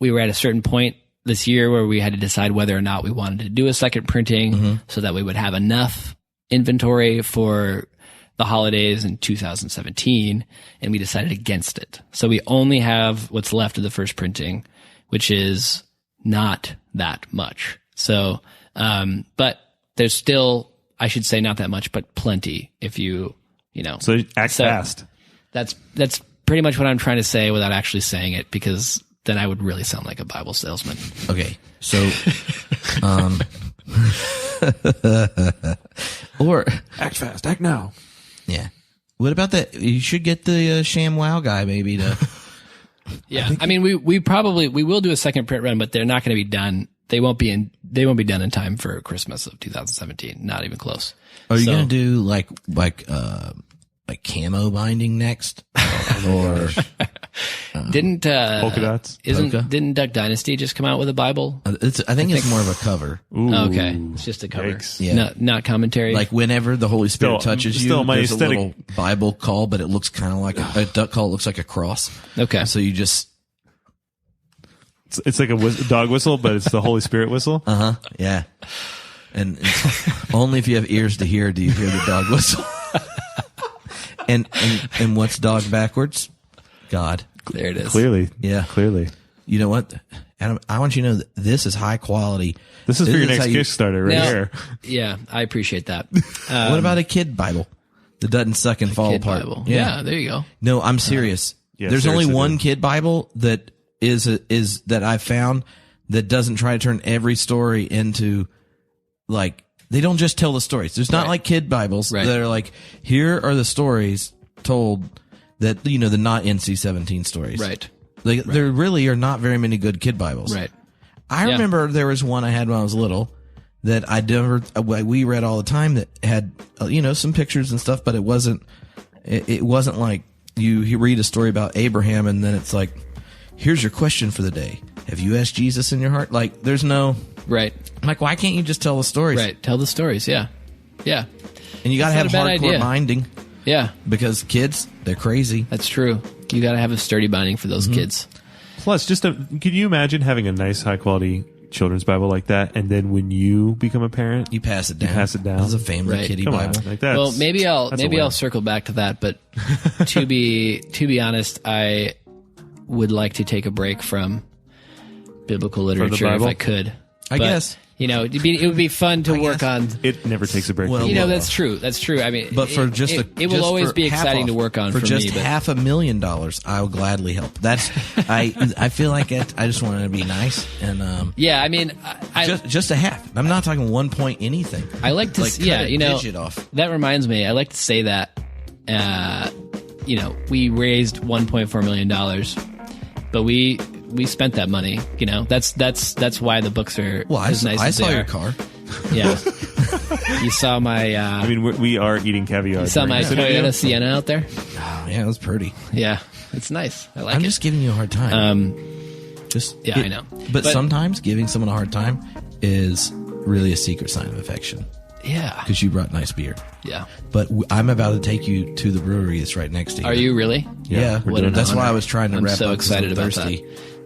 were at a certain point this year where we had to decide whether or not we wanted to do a second printing so that we would have enough inventory for the holidays in 2017, and we decided against it. So we only have what's left of the first printing, which is not that much. So, but there's still, I should say not that much, but plenty if you know. So act fast. That's pretty much what I'm trying to say without actually saying it, because then I would really sound like a Bible salesman. Okay, so, or Act fast. Act now. yeah, what about that? You should get the ShamWow guy maybe to. Yeah. I mean, we will do a second print run, but they're not going to be done. They won't be done in time for Christmas of 2017. Not even close. Are you So- gonna do like camo binding next, or Didn't Polka dots. Didn't Duck Dynasty just come out with a Bible? I think it's more of a cover. Ooh. Okay, it's just a cover. Yikes. Yeah. Not commentary. Like whenever the Holy Spirit Still- touches still you, my there's aesthetic- a little Bible call, but it looks kind of like a duck call. It looks like a cross. Okay. So you just, It's like a dog whistle, but it's the Holy Spirit whistle. yeah. And only if you have ears to hear do you hear the dog whistle. and what's dog backwards? God. There it is. Clearly. Yeah. Clearly. You know what, Adam? I want you to know that this is high quality. This is for your next how you- Kickstarter right Now- here. Yeah, I appreciate that. What about a kid Bible that doesn't suck and fall Kid apart? Bible. Yeah, there you go. No, I'm serious. Yeah, There's only seriously, one dude. kid Bible that is that I found that doesn't try to turn every story into like, they don't just tell the stories. There's not Right. like kid Bibles Right. that are like, here are the stories told that, the not NC-17 stories. Right. Like, there really are not very many good kid Bibles. Right. I Yeah. remember there was one I had when I was little that we read all the time that had, some pictures and stuff, but it wasn't like you read a story about Abraham and then it's like, here's your question for the day. Have you asked Jesus in your heart? Like, there's no, Right. I'm like, why can't you just tell the stories? Right. Tell the stories. Yeah. Yeah. And you got to have That's not a bad hardcore idea. binding Yeah. because kids, they're crazy. That's true. You got to have a sturdy binding for those kids. Plus, can you imagine having a nice, high quality children's Bible like that, and then when you become a parent, You pass it down. pass it down. It's a family Right. kitty come Bible. on, like that's, Well, maybe I'll that's a win. circle back to that, but to be honest, I would like to take a break from biblical literature if Bible? I could. I But, guess. it would be fun to work on. It never takes a break. Well, from you the That's true. That's true. I mean, But for it will always be exciting to work on for for just me. But $500,000. I will gladly help. That's I feel like I just want to be nice and yeah, I mean, just a half. I'm not talking 1 point anything. I like to Like, see, yeah, cut a digit off. that reminds me, I like to say that, we raised $1.4 million, but we spent that money, that's why the books are Well, as nice I as saw they your are. car. Yeah. You saw my. I mean, we are eating caviar. You saw my during this Toyota interview. Sienna out there. Oh, yeah, it was pretty. Yeah, it's nice. I like I'm it. just giving you a hard time. I know. But sometimes giving someone a hard time is really a secret sign of affection. Yeah. Because you brought nice beer. Yeah. But I'm about to take you to the brewery that's right next to you. Are you really? Yeah. What an That's why honor. I was trying to I'm wrap so up 'cause excited I'm about thirsty.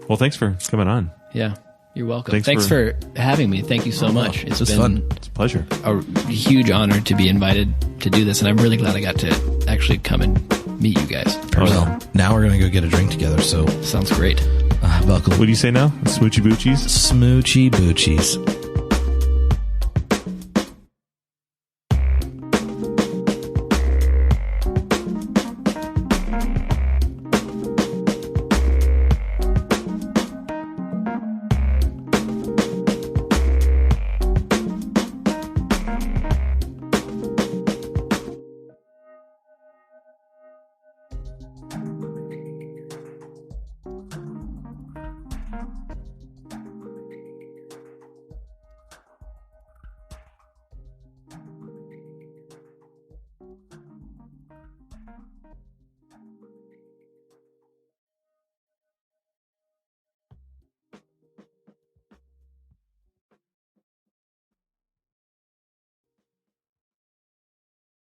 Well, thanks for coming on. Yeah. You're welcome. Thanks for having me. Thank you so much. It's It's fun. been It's a pleasure. a huge honor to be invited to do this, and I'm really glad I got to actually come and meet you guys. Well, now we're going to go get a drink together, so Sounds great. buckle. What do you say now? Smoochy Boochies? Smoochy Boochies.